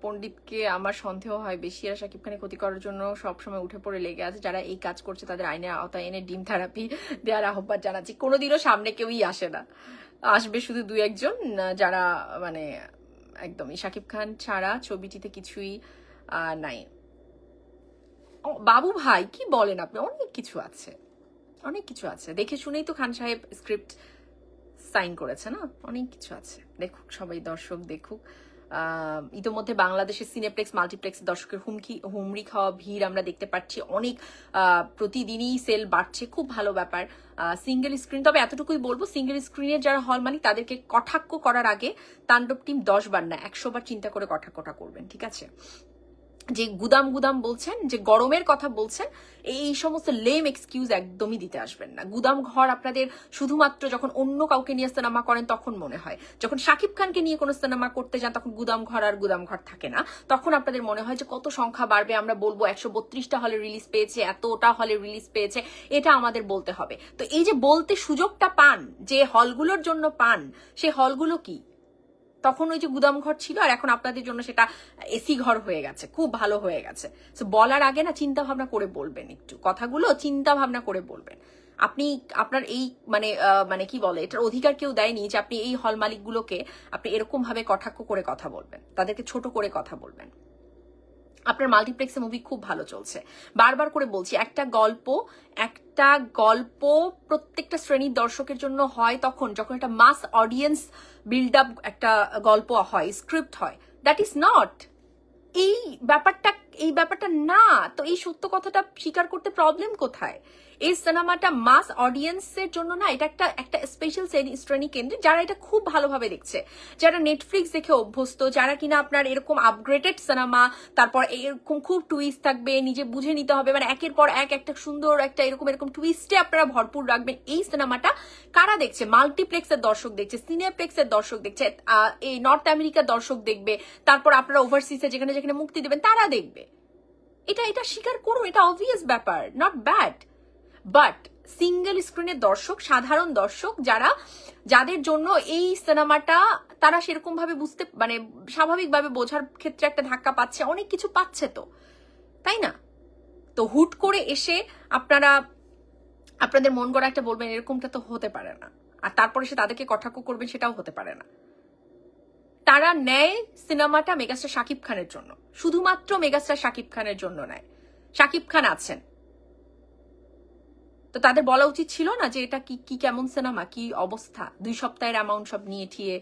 [SPEAKER 1] পণ্ডিতকে আমার সন্দেহ হয় বেশি, আর শাকিব খানের ক্ষতি করার জন্য সবসময় উঠে পড়ে লেগে আছে। যারা এই কাজ করছে তাদের আইনের আওতায় এনে ডিম থেরাপি দেওয়ার আহ্বান জানাচ্ছি। কোনোদিনও সামনে কেউই আসে না, আসবে শুধু 2-1 জন যারা মানে একদমই শাকিব খান ছাড়া ছবিটিতে কিছুই নাই। বাবু ভাই কি বলেন আপনি? অনেক কিছু আছে, অনেক কিছু আছে। দেখে শুনেই তো খান সাহেব স্ক্রিপ্ট সাইন করেছে না, অনেক কিছু আছে। দেখুক সবাই, দর্শক দেখুক। ইতোমধ্যে বাংলাদেশের সিনেপ্লেক্স মাল্টিপ্লেক্স দর্শকের হুমড়ি খাওয়া ভিড় আমরা দেখতে পাচ্ছি। অনেক প্রতিদিনই সেল বাড়ছে, খুব ভালো ব্যাপার। সিঙ্গেল স্ক্রিন, তবে এতটুকুই বলবো, সিঙ্গেল স্ক্রিনের যারা হল মালিক তাদেরকে কটাক্ষ করার আগে তাণ্ডব টিম 10 বার না 100 বার চিন্তা করে কটাক্ষটা করবেন, ঠিক আছে? যে গুদাম গুদাম বলছেন, যে গরমের কথা বলছেন, এই সমস্ত লেম এক্সকিউজ একদমই দিতে আসবেন না। গুদাম ঘর আপনাদের শুধুমাত্র যখন অন্য কাউকে নিয়ে সিনেমা করেন তখন মনে হয়। যখন শাকিব খানকে নিয়ে কোনো সিনেমা করতে যান তখন গুদাম ঘর আর গুদাম ঘর থাকে না। তখন আপনাদের মনে হয় যে কত সংখ্যা বাড়বে, আমরা বলবো 132টা হলে রিলিজ পেয়েছে, এতটা হলে রিলিজ পেয়েছে, এটা আমাদের বলতে হবে। তো এই যে বলতে সুযোগটা পান, যে হলগুলোর জন্য পান, সেই হলগুলো কি? তখন ওই যে গুদাম ঘর ছিল, আর এখন আপনাদের জন্য সেটা এসি ঘর হয়ে গেছে, খুব ভালো হয়ে গেছে। তো বলার আগে না চিন্তা ভাবনা করে বলবেন, একটু কথাগুলো চিন্তা ভাবনা করে বলবেন। আপনি আপনার এই মানে কি বলে, এটার অধিকার কেউ দেয়নি যে আপনি এই হল মালিকগুলোকে আপনি এরকম ভাবে কটাক্ষ করে কথা বলবেন, তাদেরকে ছোট করে কথা বলবেন। আপনার মাল্টিপ্লেক্সে মুভি খুব ভালো চলছে, বারবার করে বলছি। একটা গল্প প্রত্যেকটা শ্রেণীর দর্শকের জন্য হয় তখন যখন একটা মাস অডিয়েন্স বিল্ড আপ একটা গল্প হয়, স্ক্রিপ্ট হয়। দ্যাট ইজ নট এই ব্যাপারটা না। তো এই সত্য কথাটা স্বীকার করতে প্রবলেম কোথায়? এই সিনেমাটা মাস অডিয়েন্সের জন্য না, এটা একটা স্পেশাল শ্রেণী কেন্দ্রে যারা এটা খুব ভালোভাবে দেখছে, যারা নেটফ্লিক্স দেখে অভ্যস্ত, যারা কিনা আপনার এরকম আপগ্রেডেড সিনেমা, তারপর এরকম খুব টুইস্ট থাকবে, নিজে বুঝে নিতে হবে, মানে একের পর এক একটা সুন্দর একটা এরকম টুইস্টে আপনারা ভরপুর রাখবেন। এই সিনেমাটা কারা দেখছে? মাল্টিপ্লেক্সের দর্শক দেখছে, সিনেপ্লেক্সের দর্শক দেখছে, এই নর্থ আমেরিকার দর্শক দেখবে, তারপর আপনারা ওভারসিজে যেখানে যেখানে মুক্তি দেবেন তারা দেখবে। এটা স্বীকার করুন, এটা অবভিয়াস ব্যাপার, নট ব্যাড। বাট সিঙ্গেল স্ক্রিনের দর্শক, সাধারণ দর্শক, যাদের জন্য এই সিনেমাটা তারা সেরকম ভাবে বুঝতে, মানে স্বাভাবিকভাবে বোঝার ক্ষেত্রে একটা ধাক্কা পাচ্ছে, অনেক কিছু পাচ্ছে, তো তাই না? তো হুট করে এসে আপনারা আপনাদের মন গড়া একটা বলবেন, এরকমটা তো হতে পারে না, আর তারপরে সে তাদেরকে কটাক্ষ করবেন, সেটাও হতে পারে না। তারা নেয় সিনেমাটা মেগাস্টার শাকিব খানের জন্য, শুধুমাত্র মেগাস্টার শাকিব খানের জন্য নেয়। শাকিব খান আছেন, তো তাদের বলা উচিত ছিল না যে এটা কি কেমন সিনেমা, কি অবস্থা? 2 সপ্তাহের অ্যামাউন্ট সব নিয়ে ঠিয়ে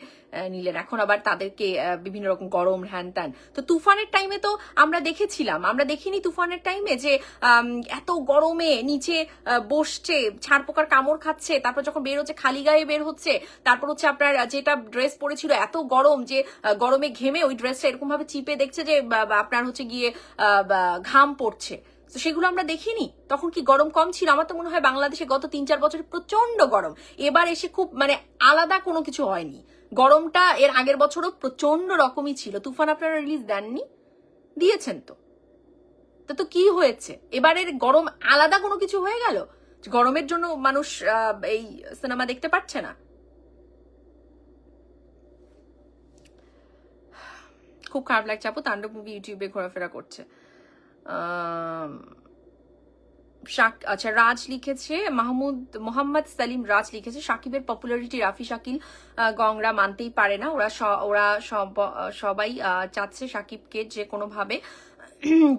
[SPEAKER 1] নিলেন, এখন আবার তাদেরকে বিভিন্ন রকম গরম হ্যান ত্যান। তো তুফানের টাইমে তো আমরা দেখেছিলাম, আমরা দেখিনি তুফানের টাইমে যে এত গরমে নিচে বসছে, ছাড় পোকার কামড় খাচ্ছে, তারপর যখন বের হচ্ছে খালি গায়ে বের হচ্ছে, তারপর হচ্ছে আপনার যেটা ড্রেস পরেছিল এত গরম যে গরমে ঘেমে ওই ড্রেসটা এরকম ভাবে চিপে দেখছে যে আপনার হচ্ছে গিয়ে ঘাম পড়ছে। তো সেগুলো আমরা দেখিনি। তখন কি গরম কম ছিল? আমার তো মনে হয় বাংলাদেশে গত 3-4 বছরে প্রচন্ড গরম, এবার এসে খুব মানে আলাদা কোনো কিছু হয়নি। গরমটা এর আগের বছরও প্রচন্ড রকমই ছিল। তুফান আপনারা রিলিজ দেননি? দিয়েছেন তো। তো কি হয়েছে? এবারের গরম আলাদা কোনো কিছু হয়ে গেল? গরমের জন্য মানুষ এই সিনেমা দেখতে পাচ্ছে না? খুব খারাপ লাগছে আপু, তাণ্ডব মুভি ইউটিউবে ঘোরাফেরা করছে। আচ্ছা, রাজ লিখেছে, মোহাম্মদ সালিম রাজ লিখেছে, সাকিবের পপুলারিটি রাফি শাকিল গংরা মানতেই পারে না, ওরা সবাই চাচ্ছে সাকিবকে যে কোনোভাবে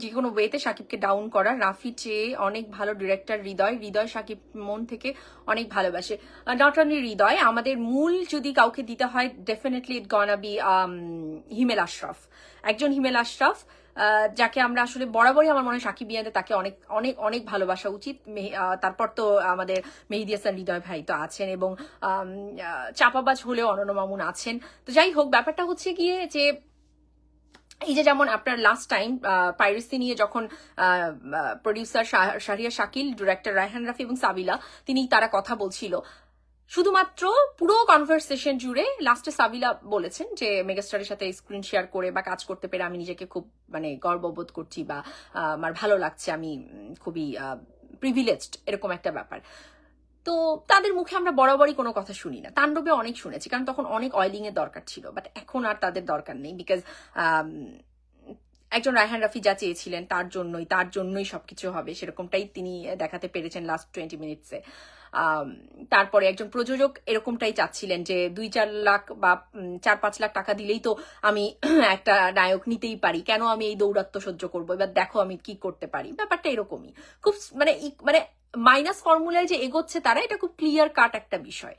[SPEAKER 1] যে কোনো ওয়েতে সাকিবকে ডাউন করা। রাফি চেয়ে অনেক ভালো ডিরেক্টর হৃদয় সাকিব মন থেকে অনেক ভালোবাসে। নট অনলি হৃদয়, আমাদের মূল যদি কাউকে দিতে হয় ডেফিনেটলি ইট গনা বি হিমেল আশরাফ। একজন হিমেল আশরাফ যাকে আমরা আসলে বরাবরই আমার মনে হয় সাকিবিয়ানদের তাকে অনেক অনেক অনেক ভালোবাসা উচিত। তারপর তো আমাদের মেহেদী হাসান হৃদয় ভাই তো আছেন, এবং চাপাবাজ হলেও অনন্য মামুন আছেন। তো যাই হোক, ব্যাপারটা হচ্ছে গিয়ে যে এই যে যেমন আপনার লাস্ট টাইম পাইরেসি নিয়ে যখন প্রডিউসার শাহরিয়ার শাকিল, ডিরেক্টর রায়হান রাফি এবং সাবিলা তারা কথা বলছিল, শুধুমাত্র পুরো কনভারসেশন জুড়ে লাস্টে সাবিলা বলেছেন যে মেগাস্টারের সাথে স্ক্রিন শেয়ার করে বা কাজ করতে পেরে আমি নিজেকে খুব মানে গর্ববোধ করছি বা আমার ভালো লাগছে, আমি খুবই প্রিভিলেজড, এরকম একটা ব্যাপার। তো তাদের মুখে আমরা বরাবরই কোনো কথা শুনি না। তাণ্ডবে অনেক শুনেছি, কারণ তখন অনেক অয়েলিং এর দরকার ছিল, বাট এখন আর তাদের দরকার নেই, বিকজ একজন রায়হান রাফি যা চেয়েছিলেন তার জন্যই সবকিছু হবে, সেরকমটাই তিনি দেখাতে পেরেছেন লাস্ট 20 মিনিটসে। তারপরে একজন প্রযোজক এরকমটাই চাচ্ছিলেন যে 2-4 লাখ বা 4-5 লাখ টাকা দিলেই তো আমি একটা নায়ক নিতেই পারি, কেন আমি এই দৌরাত্ম্য সহ্য করবো, এবার দেখো আমি কি করতে পারি। ব্যাপারটা এরকমই, খুব মানে মাইনাস ফর্মুলায় যে এগোচ্ছে তারা, এটা খুব ক্লিয়ার কাট একটা বিষয়।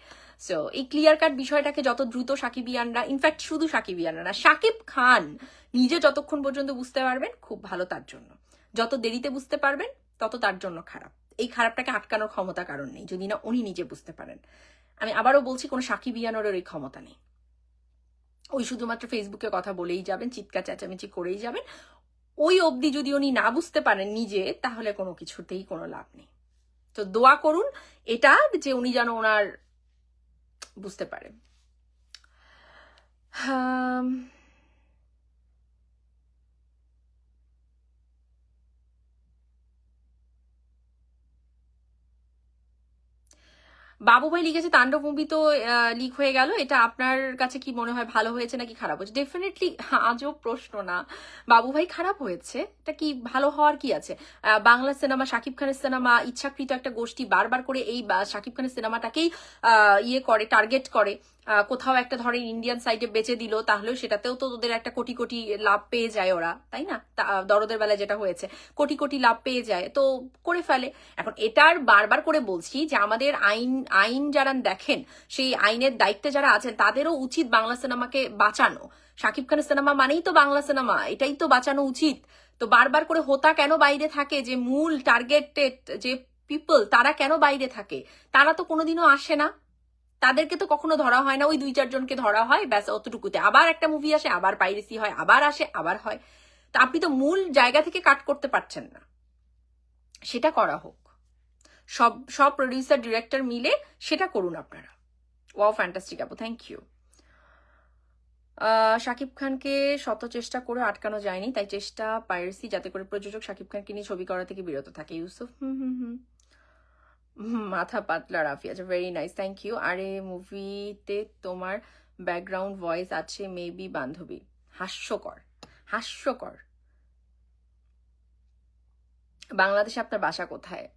[SPEAKER 1] সো এই ক্লিয়ার কাট বিষয়টাকে যত দ্রুত সাকিবিয়ানরা, ইনফ্যাক্ট শুধু সাকিবিয়ানরা না, শাকিব খান নিজে যতক্ষণ পর্যন্ত বুঝতে পারবেন খুব ভালো তার জন্য, যত দেরিতে বুঝতে পারবেন তত তার জন্য খারাপ। এই খারাপটাকে আটকানোর ক্ষমতা কারণ নেই যদি না উনি নিজে বুঝতে পারেন। আমি আবারও বলছি, কোনো সাকিবিয়ানের ওই ক্ষমতা নেই। ওই শুধুমাত্র ফেসবুকে কথা বলেই যাবেন, চিৎকার চেঁচামেচি করেই যাবেন। ওই অবধি যদি উনি না বুঝতে পারেন নিজে, তাহলে কোনো কিছুতেই কোনো লাভ নেই। তো দোয়া করুন এটা যে উনি যেন ওনার বুঝতে পারেন। বাবু ভাই লিখেছে তাণ্ডব মুভি তো লিক হয়ে গেল, এটা আপনার কাছে কি মনে হয়, ভালো হয়েছে নাকি খারাপ হয়েছে? ডেফিনেটলি আজও প্রশ্ন না, বাবু ভাই খারাপ হয়েছে, এটা কি ভালো হওয়ার কি আছে? বাংলা সিনেমা, শাকিব খানের সিনেমা, ইচ্ছাকৃত একটা গোষ্ঠী বারবার করে এই শাকিব খানের সিনেমাটাকেই ইয়ে করে, টার্গেট করে। কোথাও একটা ধরেন ইন্ডিয়ান সাইডে বেচে দিল, তাহলেও সেটাতেও তো ওদের একটা কোটি কোটি লাভ পেয়ে যায় ওরা, তাই না? দরদের বেলায় যেটা হয়েছে, কোটি কোটি লাভ পেয়ে যায়, তো করে ফেলে। এখন এটার বারবার করে বলছি যে আমাদের আইন যারা দেখেন, সেই আইনের দায়িত্বে যারা আছেন, তাদেরও উচিত বাংলা সিনেমাকে বাঁচানো। শাকিব খানের সিনেমা মানেই তো বাংলা সিনেমা, এটাই তো বাঁচানো উচিত। তো বারবার করে হোতা কেন বাইরে থাকে, যে মূল টার্গেটেড যে পিপল, তারা কেন বাইরে থাকে? তারা তো কোনোদিনও আসে না, তাদেরকে তো কখনো ধরা হয় না, ওই 2-4 জনকে ধরা হয়, ব্যাস অতটুকুতে। আবার একটা মুভি আসে, আবার পাইরেসি হয়, আবার আসে, আবার হয়। তা আপনি তো মূল জায়গা থেকে কাট করতে পারছেন না, সেটা করা হোক। সব প্রডিউসার ডিরেক্টর মিলে সেটা করুন আপনারা। ওয়াও, ফ্যান্টাস্টিক আপু, থ্যাংক ইউ। শাকিব খানকে শত চেষ্টা করে আটকানো যায়নি, তাই চেষ্টা পাইরেসি, যাতে করে প্রযোজক শাকিব খানকে নিয়ে ছবি করা থেকে বিরত থাকে। ইউসুফ মাথা পাতলা রাফি, আচ্ছা, ভেরি নাইস, থ্যাংক ইউ। আরে মুভিতে তোমার ব্যাকগ্রাউন্ড ভয়েস আছে, মেবি বান্ধবী। হাস্যকর, হাস্যকর। বাংলাদেশে আপনার বাসা কোথায়?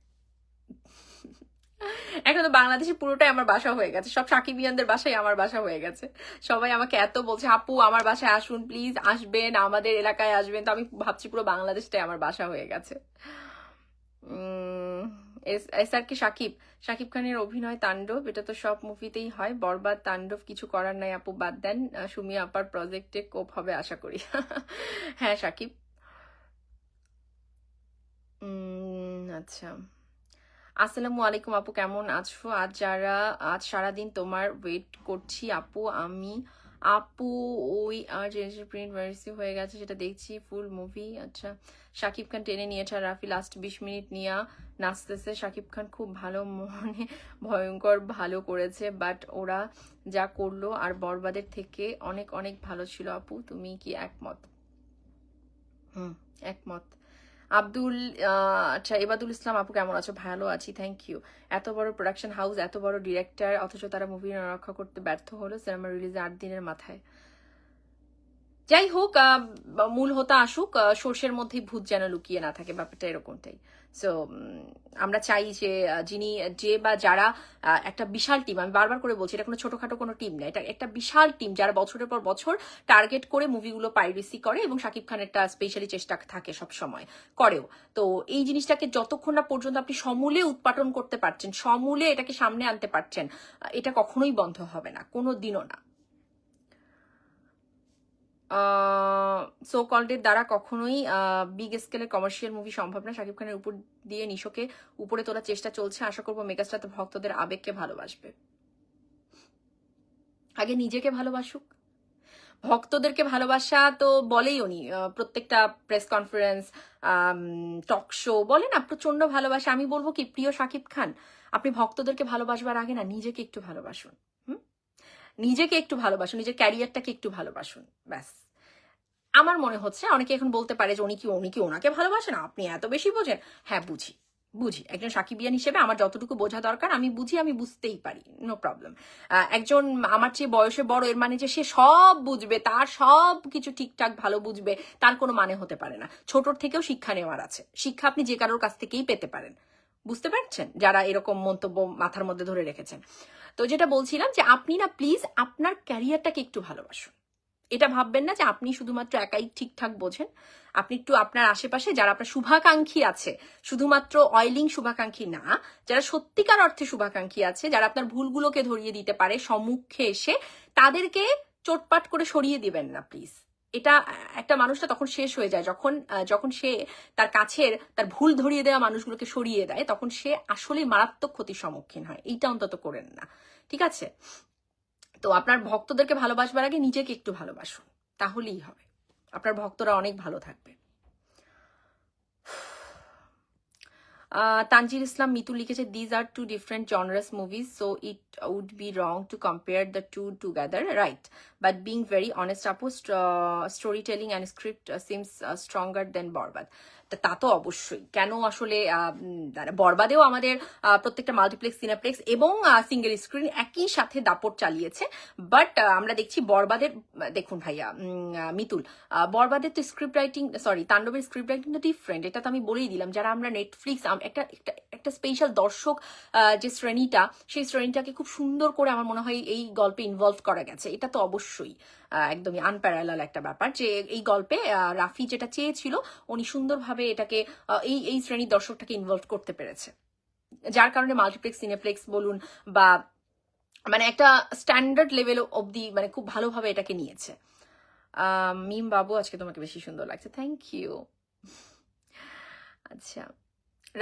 [SPEAKER 1] এখন তো বাংলাদেশে পুরোটাই আমার বাসা হয়ে গেছে, সব সাকিবিয়ানদের বাসাই আমার বাসা হয়ে গেছে। সবাই আমাকে এত বলছে, আপু আমার বাসায় আসুন প্লিজ, আসবেন আমাদের এলাকায় আসবেন। তো আমি ভাবছি পুরো বাংলাদেশটাই আমার বাসা হয়ে গেছে। এসআর কি শাকিব খানের অভিনয় তাণ্ডব, এটা তো সব মুভিতেই হয়। বরবাদ, তাণ্ডব, কিছু করার নাই আপু, বাদ দেন। সুমি আপার প্রজেক্টে কোপ হবে আশা করি। হ্যাঁ শাকিব। আচ্ছা, আসসালামু আলাইকুম আপু, কেমন আছো? আজ সারাদিন তোমার ওয়েট করছি আপু আমি। আপু ওই আর প্রিন্ট ভার্সি হয়ে গেছে, সেটা দেখছি ফুল মুভি। আচ্ছা, শাকিব খান টেনে নিয়েছে, আর রাফি লাস্ট 20 মিনিট নিয়ে নাচতেছে। শাকিব খান খুব ভালো, মনে ভয়ঙ্কর ভালো করেছে, বাট ওরা যা করলো আর বরবাদের থেকে অনেক অনেক ভালো ছিল আপু, তুমি কি একমত? একমত। আচ্ছা, এবাদুল ইসলাম আপু, কেমন আছো? ভালো আছি, থ্যাংক ইউ। এত বড় প্রোডাকশন হাউস, এত বড় ডিরেক্টর, অথচ তারা মুভি রক্ষা করতে ব্যর্থ হলো সিনেমা রিলিজে 8 দিনের মাথায়। যাই হোক, মূল হোতা আসুক, সর্ষের মধ্যেই ভূত যেন লুকিয়ে না থাকে, ব্যাপারটা এরকমটাই। সো আমরা চাই যে যিনি যে বা যারা একটা বিশাল টিম, আমি বারবার করে বলছি এটা কোনো ছোটখাটো কোনো টিম না, এটা একটা বিশাল টিম যারা বছরের পর বছর টার্গেট করে মুভিগুলো পাইরেসি করে, এবং শাকিব খানেরটা স্পেশালি চেষ্টা থাকে সব সময়, করেও। তো এই জিনিসটাকে যতক্ষণ না পর্যন্ত আপনি সমূলে উৎপাদন করতে পারছেন, সমূলে এটাকে সামনে আনতে পারছেন, এটা কখনোই বন্ধ হবে না, কোনো দিনও না। সো কল্ডের দ্বারা কখনোই বিগ স্কেলের কমার্শিয়াল মুভি সম্ভব না। শাকিব খানের উপর দিয়ে নিশোকে উপরে তোলার চেষ্টা চলছে, আশা করবো মেগাস্টার তো ভক্তদের আবেগকে ভালোবাসবে। আগে নিজেকে ভালোবাসুক, ভক্তদেরকে ভালোবাসা তো বলেই উনি প্রত্যেকটা প্রেস কনফারেন্স, টক শো বলে না, প্রচন্ড ভালোবাসা। আমি বলবো কি, প্রিয় শাকিব খান, আপনি ভক্তদেরকে ভালোবাসবার আগে না নিজেকে একটু ভালোবাসুন। নিজেকে একটু ভালোবাসুন, নিজের ক্যারিয়ারটাকে একটু ভালোবাসুন, ব্যাস। আমার মনে হচ্ছে অনেকে এখন বলতে পারে যে উনি কি ওনাকে ভালোবাসেন, আপনি এত বেশি বোঝেন। হ্যাঁ, বুঝি বুঝি, একজন সাকিবিয়ান হিসেবে আমার যতটুকু বোঝা দরকার আমি বুঝি, আমি বুঝতেই পারি, নো প্রবলেম। একজন আমার চেয়ে বয়সে বড়, এর মানে যে সে সব বুঝবে, তার সব কিছু ঠিকঠাক ভালো বুঝবে, তার কোনো মানে হতে পারে না। ছোটর থেকেও শিক্ষা নেওয়ার আছে, শিক্ষা আপনি যে কারোর কাছ থেকেই পেতে পারেন, বুঝতে পারছেন, যারা এরকম মন্তব্য মাথার মধ্যে ধরে রেখেছেন। তো যেটা বলছিলাম যে আপনি না প্লিজ আপনার ক্যারিয়ারটাকে একটু ভালোবাসুন। এটা ভাববেন না যে আপনি শুধুমাত্র একাই ঠিকঠাক বোঝেন, আপনি একটু আপনার আশেপাশে যারা আপনার শুভাকাঙ্ক্ষী আছে, শুধুমাত্র অয়েলিং শুভাকাঙ্ক্ষী না, যারা সত্যিকার অর্থে শুভাকাঙ্ক্ষী আছে, যারা আপনার ভুলগুলোকে ধরিয়ে দিতে পারে সম্মুখে এসে, তাদেরকে চোটপাট করে সরিয়ে দিবেন না প্লিজ। এটা একটা মানুষটা তখন শেষ হয়ে যায় যখন যখন সে তার কাছের তার ভুল ধরিয়ে দেওয়া মানুষগুলোকে সরিয়ে দেয়, তখন সে আসলে মারাত্মক ক্ষতির সম্মুখীন হয়। এইটা অন্তত করেন না, ঠিক আছে? তো আপনার ভক্তদেরকে ভালোবাসবার আগে নিজেকে একটু ভালোবাসুন, তাহলেই হবে, আপনার ভক্তরা অনেক ভালো থাকবে। তানজির ইসলাম মিতু লিখেছে, these are two different genres movies, so it would be wrong to compare the two together, right? But being very honest আপু, story telling and script seems stronger than Borbaad. তা তো অবশ্যই, কেন আসলে বরবাদেও আমাদের প্রত্যেকটা মাল্টিপ্লেক্স, সিনেপ্লেক্স এবং সিঙ্গেল স্ক্রিন একই সাথে দাপট চালিয়েছে, বাট আমরা দেখছি বরবাদের, দেখুন ভাইয়া মিতুল, বরবাদের তো স্ক্রিপ্ট রাইটিং, সরি তাণ্ডবের স্ক্রিপ্ট রাইটিং তো ডিফারেন্ট, এটা তো আমি বলেই দিলাম। যারা আমরা নেটফ্লিক্স, একটা একটা স্পেশাল দর্শক যে শ্রেণীটা, সেই শ্রেণীটাকে খুব সুন্দর করে আমার মনে হয় এই গল্পে ইনভলভ করা গেছে, এটা তো অবশ্যই একদমই আনপ্যারালাল একটা ব্যাপার, যে এই গল্পে রাফি যেটা চেয়েছিল উনি সুন্দরভাবে এটাকে এই শ্রেণীর দর্শকটাকে ইনভলভ করতে পেরেছে, যার কারণে মাল্টিপ্লেক্স, সিনেপ্লেক্স বলুন বা মানে একটা স্ট্যান্ডার্ড লেভেল অবধি মানে খুব ভালোভাবে এটাকে নিয়েছে। মিম বাবু, আজকে তোমাকে বেশি সুন্দর লাগছে, থ্যাংক ইউ। আচ্ছা,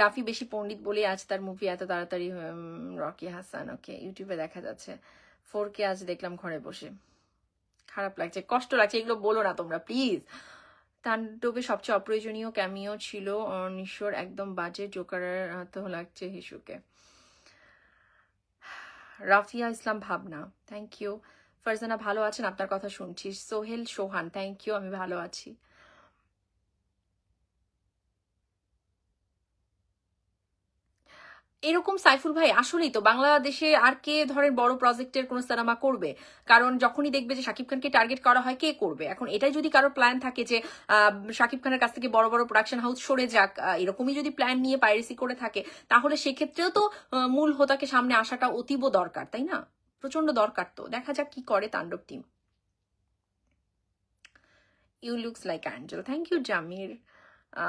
[SPEAKER 1] রাফি বেশি পণ্ডিত বলে আজ তার মুভি এত তাড়াতাড়ি, রকি হাসান, ওকে, ইউটিউবে দেখা যাচ্ছে 4K আজ দেখলাম ঘরে বসে, খারাপ লাগছে, কষ্ট লাগছে, এগুলো বলো না তোমরা প্লিজ। তাণ্ডবে সবচেয়ে অপ্রয়োজনীয় ক্যামিও ছিল নিশোর, একদম বাজে, জোকারের তো লাগছে হিসুকে। রাফিয়া ইসলাম ভাবনা, থ্যাংক ইউ। ফারজানা, ভালো আছেন? আপনার কথা শুনছি। সোহেল সোহান, থ্যাংক ইউ, আমি ভালো আছি। এরকম সাইফুল ভাই, আসলেই তো বাংলাদেশে আর কে ধরেন বড় প্রজেক্টের কোন সিনেমা করবে? কারণ যখনই দেখবে যে শাকিব খানকে টার্গেট করা হয়, কে করবে? এখন এটাই যদি কারো প্ল্যান থাকে যে শাকিব খানের কাছ থেকে বড় বড় প্রোডাকশন হাউস সরে যাক, এরকমই যদি প্ল্যান নিয়ে পাইরেসি করে থাকে, তাহলে সেক্ষেত্রেও তো মূল হোতাকে সামনে আসাটা অতীব দরকার, তাই না? প্রচন্ড দরকার। তো দেখা যাক কি করে Taandob team. You looks like angel, thank you Zamir.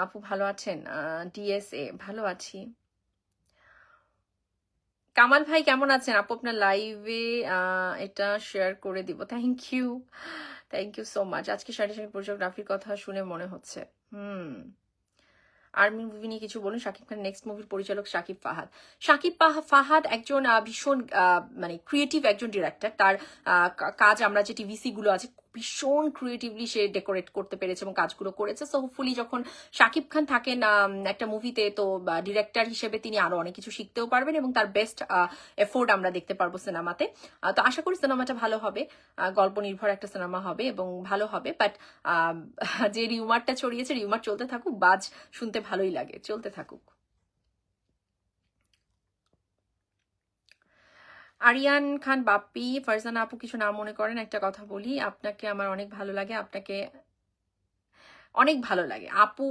[SPEAKER 1] আপু ভালো আছেন? ডিএসএ, ভালো আছি। কামাল ভাই কেমন আছেন আপু? আপনার লাইভে এটা শেয়ার করে দিব, thank you, thank you so much. আজকে শাড়ির সঙ্গে কোরিওগ্রাফির কথা শুনে মনে হচ্ছে আর্মি মুভি নিয়ে কিছু বলুন। শাকিব খান নেক্সট মুভির পরিচালক শাকিব ফাহাদ। শাকিব ফাহাদ একজন ভীষণ মানে ক্রিয়েটিভ একজন ডিরেক্টর, তার কাজ আমরা যে টিভিসি গুলো আছে ভীষণ ক্রিয়েটিভলি সে ডেকোরেট করতে পেরেছে এবং কাজগুলো করেছে। সো হোপফুলি যখন শাকিব খান থাকেন একটা মুভিতে, তো ডিরেক্টর হিসেবে তিনি আরো অনেক কিছু শিখতেও পারবেন এবং তার বেস্ট এফোর্ট আমরা দেখতে পারবো সিনেমাতে। তো আশা করি সিনেমাটা ভালো হবে, গল্প নির্ভর একটা সিনেমা হবে এবং ভালো হবে। বাট যে রিউমারটা ছড়িয়েছে, রিউমার চলতে থাকুক, বাজ শুনতে ভালোই লাগে, চলতে থাকুক। আরিয়ান খান বাপ্পি, ফারজানা আপু কিছু না মনে করেন একটা কথা বলি, আপনাকে আমার অনেক ভালো লাগে, আপনাকে অনেক ভালো লাগে। আপু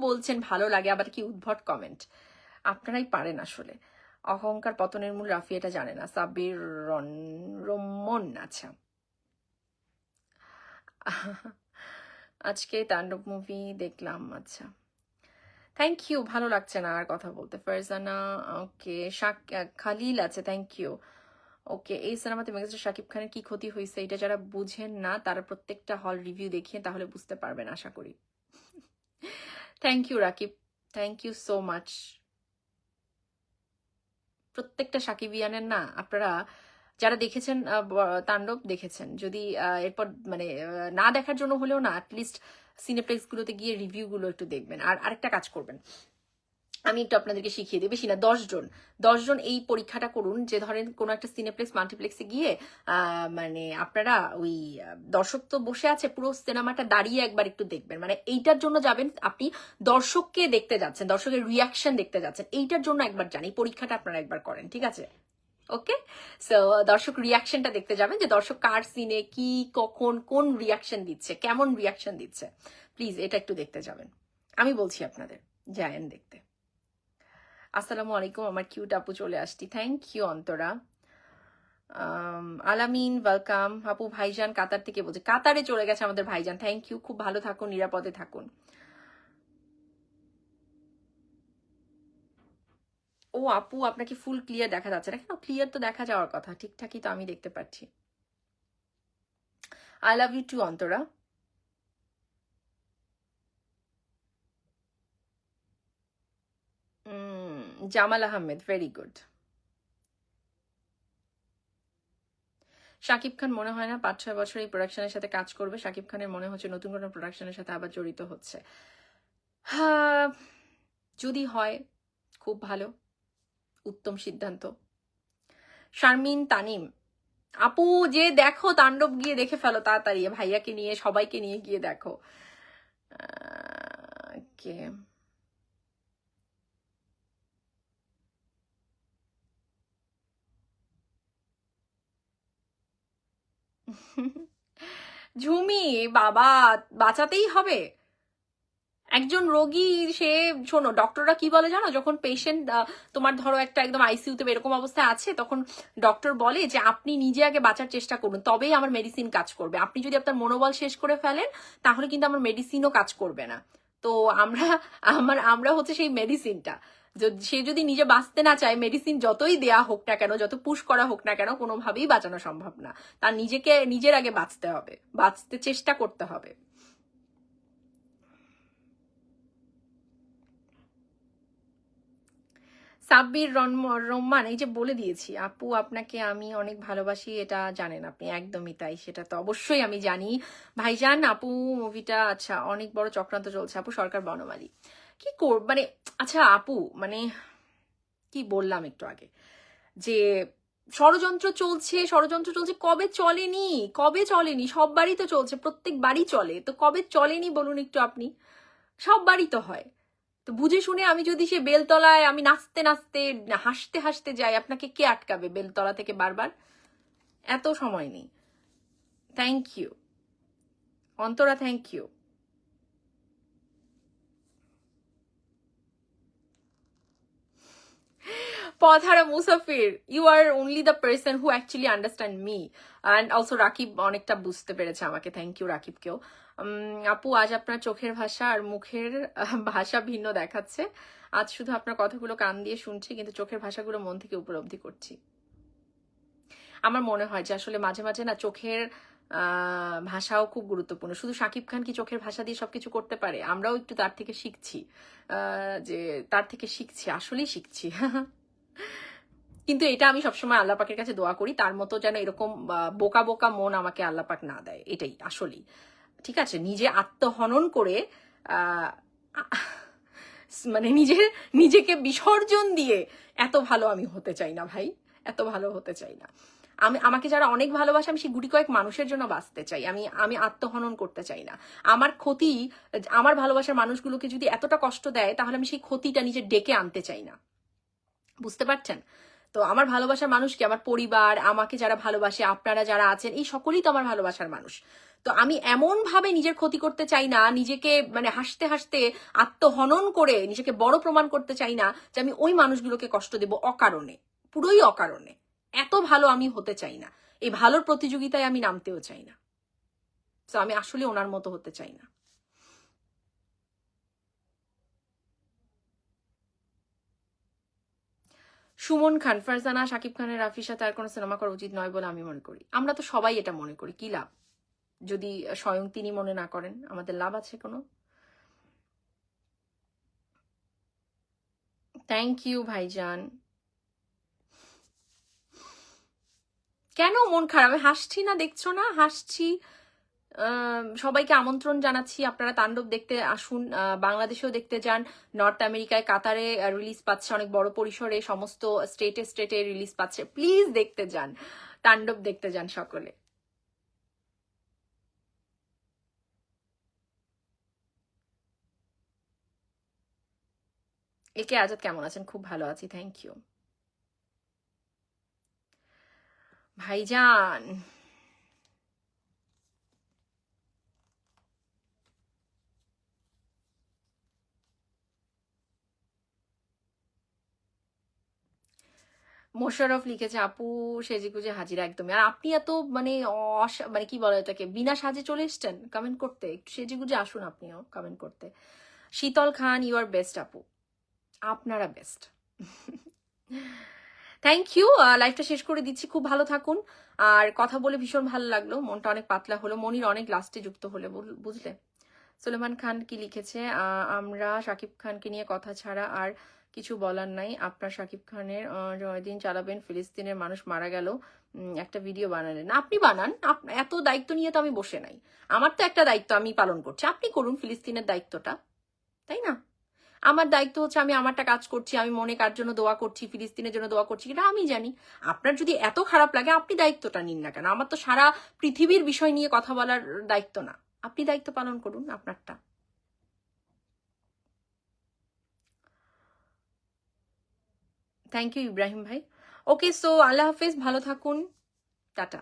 [SPEAKER 1] বলছেন ভালো লাগে, আবার কি উদ্ভট কমেন্ট। আপনারাই পারেন আসলে। অহংকার পতনের মূল রাফি এটা জানে না। সাব্বির রমন, আচ্ছা। আজকে তাণ্ডব মুভি দেখলাম, আচ্ছা। থ্যাংক ইউ, ভালো লাগছে না আর কথা বলতে। ফারজানা, ওকে। খালিল আছে, থ্যাংক ইউ। ওকে, এই সিনেমাতে মেগাস্টার শাকিব খানের কি ক্ষতি হয়েছে এটা যারা বুঝেন না তারা প্রত্যেকটা হল রিভিউ দেখিয়ে তাহলে বুঝতে পারবেন আশা করি। Thank you Rakib, thank you so much. প্রত্যেকটা সাকিবিয়ানের না, আপনারা যারা দেখেছেন তাণ্ডব দেখেছেন, যদি এরপর মানে না দেখার জন্য হলেও না অ্যাটলিস্ট সিনেপ্লেক্স গুলোতে গিয়ে রিভিউ গুলো একটু দেখবেন। আর আরেকটা কাজ করবেন, আমি একটু আপনাদেরকে শিখিয়ে দিই, বেশি না, 10 জন এই পরীক্ষাটা করুন যে ধরেন কোনো একটা সিনেপ্লেক্স মাল্টিপ্লেক্সে গিয়ে মানে আপনারা ওই দর্শক তো বসে আছে, পুরো সিনেমাটা দাঁড়িয়ে একবার একটু দেখবেন। মানে এইটার জন্য যাবেন, আপনি দর্শককে দেখতে যাচ্ছেন, দর্শকের রিয়াকশন দেখতে যাচ্ছেন, এইটার জন্য একবার যান, এই পরীক্ষাটা আপনারা একবার করেন, ঠিক আছে? ওকে, সো দর্শক রিয়াকশনটা দেখতে যাবেন যে দর্শক কার সিনে কি কখন কোন রিয়াকশন দিচ্ছে, কেমন রিয়াকশন দিচ্ছে। প্লিজ এটা একটু দেখতে যাবেন, আমি বলছি আপনাদের, যায়েন দেখতে। আসসালামু আলাইকুম, আমার কিউট আপু চলে আসছি, থ্যাংক ইউ অন্তরা। আলামিন ওয়েলকাম। আপু ভাইজান কাতার থেকে বলছে, কাতারে চলে গেছে আমাদের ভাইজান, থ্যাংক ইউ, খুব ভালো থাকুন, নিরাপদে থাকুন। ও আপু, আপনাকে ফুল ক্লিয়ার দেখা যাচ্ছে না কেন? ক্লিয়ার তো দেখা যাওয়ার কথা, ঠিকঠাকই তো আমি দেখতে পাচ্ছি। I love you too Antara. Jamal Ahmed, very good. Shakib Khan মনে হয় না 5-6 বছর এই প্রোডাকশনের সাথে কাজ করবে। শাকিব খানের মনে হচ্ছে নতুন কোনো প্রোডাকশনের সাথে আবার জড়িত হচ্ছে। হ্যাঁ, যদি হয় খুব ভালো, উত্তম সিদ্ধান্ত। শারমিন তানিম, আপু যে দেখো তাণ্ডব গিয়ে দেখে ফেলো তাড়াতাড়ি, ভাইয়াকে নিয়ে সবাইকে নিয়ে গিয়ে দেখো। কে ঝুমি, বাবা বাঁচাতেই হবে একজন রোগী। সে শোনো, ডক্টররা কি বলে জানো, যখন পেশেন্ট তোমার ধরো একটা একদম আইসিইউতে এরকম অবস্থায় আছে, তখন ডক্টর বলে যে আপনি নিজে আগে বাঁচার চেষ্টা করুন, তবেই আমার মেডিসিন কাজ করবে। আপনি যদি আপনার মনোবল শেষ করে ফেলেন তাহলে কিন্তু আমার মেডিসিনও কাজ করবে না। তো আমরা আমরা হচ্ছে সেই মেডিসিনটা। সে যদি নিজে বাঁচতে না চায়, মেডিসিন যতই দেয়া হোক না কেন, যত পুশ করা হোক না কেন, কোনোভাবেই বাঁচানো সম্ভব না। তার নিজের আগে বাঁচতে হবে, বাঁচতে চেষ্টা করতে হবে। সাব্বির রহমান, এই যে বলে দিয়েছি আপু, আপনাকে আমি অনেক ভালোবাসি, এটা জানেন আপনি, একদমই তাই, সেটা তো অবশ্যই আমি জানি ভাইজান। আপু মুভিটা, আচ্ছা, অনেক বড় চক্রান্ত চলছে আপু, সরকার বনমালী কি মানে, আচ্ছা আপু, মানে কি বললাম একটু আগে যে ষড়যন্ত্র চলছে, কবে চলেনি, সব বাড়ি তো চলছে, প্রত্যেক বাড়ি চলে, তো কবে চলেনি বলুন একটু আপনি? সব বাড়ি তো হয়। তো বুঝে শুনে আমি যদি সে বেলতলায় আমি নাচতে নাচতে হাসতে হাসতে যাই, আপনাকে কে আটকাবে বেলতলা থেকে বারবার? এত সময় নেই। Thank you Antara, thank you. Pathhara Musafir, you are only the person who actually understand me, and also Rakib অনেকটা বুঝতে পেরেছে আমাকে, থ্যাংক ইউ রাকিবকেও। আপু আজ আপনার চোখের ভাষা আর মুখের ভাষা ভিন্ন দেখাচ্ছে। আজ শুধু আপনার কথাগুলো কান দিয়ে শুনছি, কিন্তু চোখের ভাষাগুলো মন থেকে উপলব্ধি করছি। আমার মনে হয় যে আসলে মাঝে মাঝে না চোখের ভাষাও খুব গুরুত্বপূর্ণ। শুধু শাকিব খান কি চোখের ভাষা দিয়ে সবকিছু করতে পারে? আমরাও একটু তার থেকে শিখছি, আসলেই শিখছি। কিন্তু এটা আমি সবসময় আল্লাহ পাকের কাছে দোয়া করি, তার মতো যেন এরকম বোকা বোকা মন আমাকে আল্লাহ পাক না দেয়, এটাই আসলেই। ঠিক আছে, নিজে আত্মহনন করে মানে নিজেকে বিসর্জন দিয়ে এত ভালো আমি হতে চাই না ভাই, এত ভালো হতে চাই না। আমাকে যারা অনেক ভালোবাসে, আমি সেই গুটি কয়েক মানুষের জন্য বাঁচতে চাই, আমি আত্মহনন করতে চাই না। আমার ক্ষতি, আমার ভালোবাসার মানুষগুলোকে যদি এতটা কষ্ট দেয়, তাহলে আমি সেই ক্ষতিটা নিজে ডেকে আনতে চাই না, বুঝতে পারছেন? তো আমার ভালোবাসার মানুষ কি, আমার পরিবার, আমাকে যারা ভালোবাসে, আপনারা যারা আছেন, এই সকলেই তো আমার ভালোবাসার মানুষ। তো আমি এমন ভাবে নিজের ক্ষতি করতে চাই না, নিজেকে মানে হাসতে হাসতে আত্মহনন করে নিজেকে বড় প্রমাণ করতে চাই না যে আমি ওই মানুষগুলোকে কষ্ট দেব অকারণে, পুরোই অকারণে। এত ভালো আমি হতে চাই না, এই ভালোর প্রতিযোগিতায় আমি নামতেও চাই না। তো আমি আসলে ওনার মতো হতে চাই না। সুমন খান, ফারজানা শাকিব খানের রাফির সাথে আর কোনো সিনেমা করা উচিত নয় বলে আমি মনে করি। আমরা তো সবাই এটা মনে করি, কি লাভ যদি স্বয়ং তিনি মনে না করেন? আমাদের লাভ আছে কোনো? থ্যাংক ইউ ভাইজান। কেন মন খারাপ? হাসছি না, দেখছো না হাসছি। সবাইকে আমন্ত্রণ জানাচ্ছি, আপনারা তাণ্ডব দেখতে আসুন, বাংলাদেশেও দেখতে যান, নর্থ আমেরিকায় কাতারে রিলিজ পাচ্ছে অনেক বড় পরিসরে, সমস্ত স্টেটে স্টেটে রিলিজ পাচ্ছে। প্লিজ দেখতে যান, তাণ্ডব দেখতে যান সকলে। একে আজাদ কেমন আছেন? খুব ভালো আছি, থ্যাংক ইউ ভাইজান। মোশাররফ লিখেছে, আপু সেজেগুজে হাজিরা একদমই। আর আপনি এত মানে মানে কি বলে এটাকে, বিনা সাজে চলে এসছেন কমেন্ট করতে? একটু সেজেগুজে আসুন আপনিও কমেন্ট করতে। শীতল খান, ইউ আর বেস্ট আপু, আপনারা বেস্ট। থ্যাংক ইউ, লাইফটা শেষ করে দিচ্ছি, খুব ভালো থাকুন। আর কথা বলে ভীষণ ভালো লাগলো, মনটা অনেক পাতলা হলো, মনির অনেক লাস্টে যুক্ত হলে, বুঝলে। সুলেমান খান কি লিখেছে, আমরা শাকিব খানকে নিয়ে কথা ছাড়া আর কিছু বলার নাই। আপনার শাকিব খানের জয়দিন চালাবেন, ফিলিস্তিনের মানুষ মারা গেল, একটা ভিডিও বানালেন। আপনি বানান, এত দায়িত্ব নিয়ে তো আমি বসে নাই। আমার তো একটা দায়িত্ব আমি পালন করছি, আপনি করুন ফিলিস্তিনের দায়িত্বটা, তাই না? আমার দায়িত্ব হচ্ছে আমি আমারটা কাজ করছি, আমি মনে কার জন্য দোয়া করছি, ফিলিস্তিনের জন্য দোয়া করছি, এটা আমি জানি। আপনার যদি এত খারাপ লাগে আপনি দায়িত্বটা নিন না কেন? আমার তো সারা পৃথিবীর বিষয় নিয়ে কথা বলার দায়িত্ব না, আপনি দায়িত্ব পালন করুন আপনারটা। থ্যাংক ইউ ইব্রাহিম ভাই। ওকে, সো আল্লাহ হাফেজ, ভালো থাকুন, টাটা।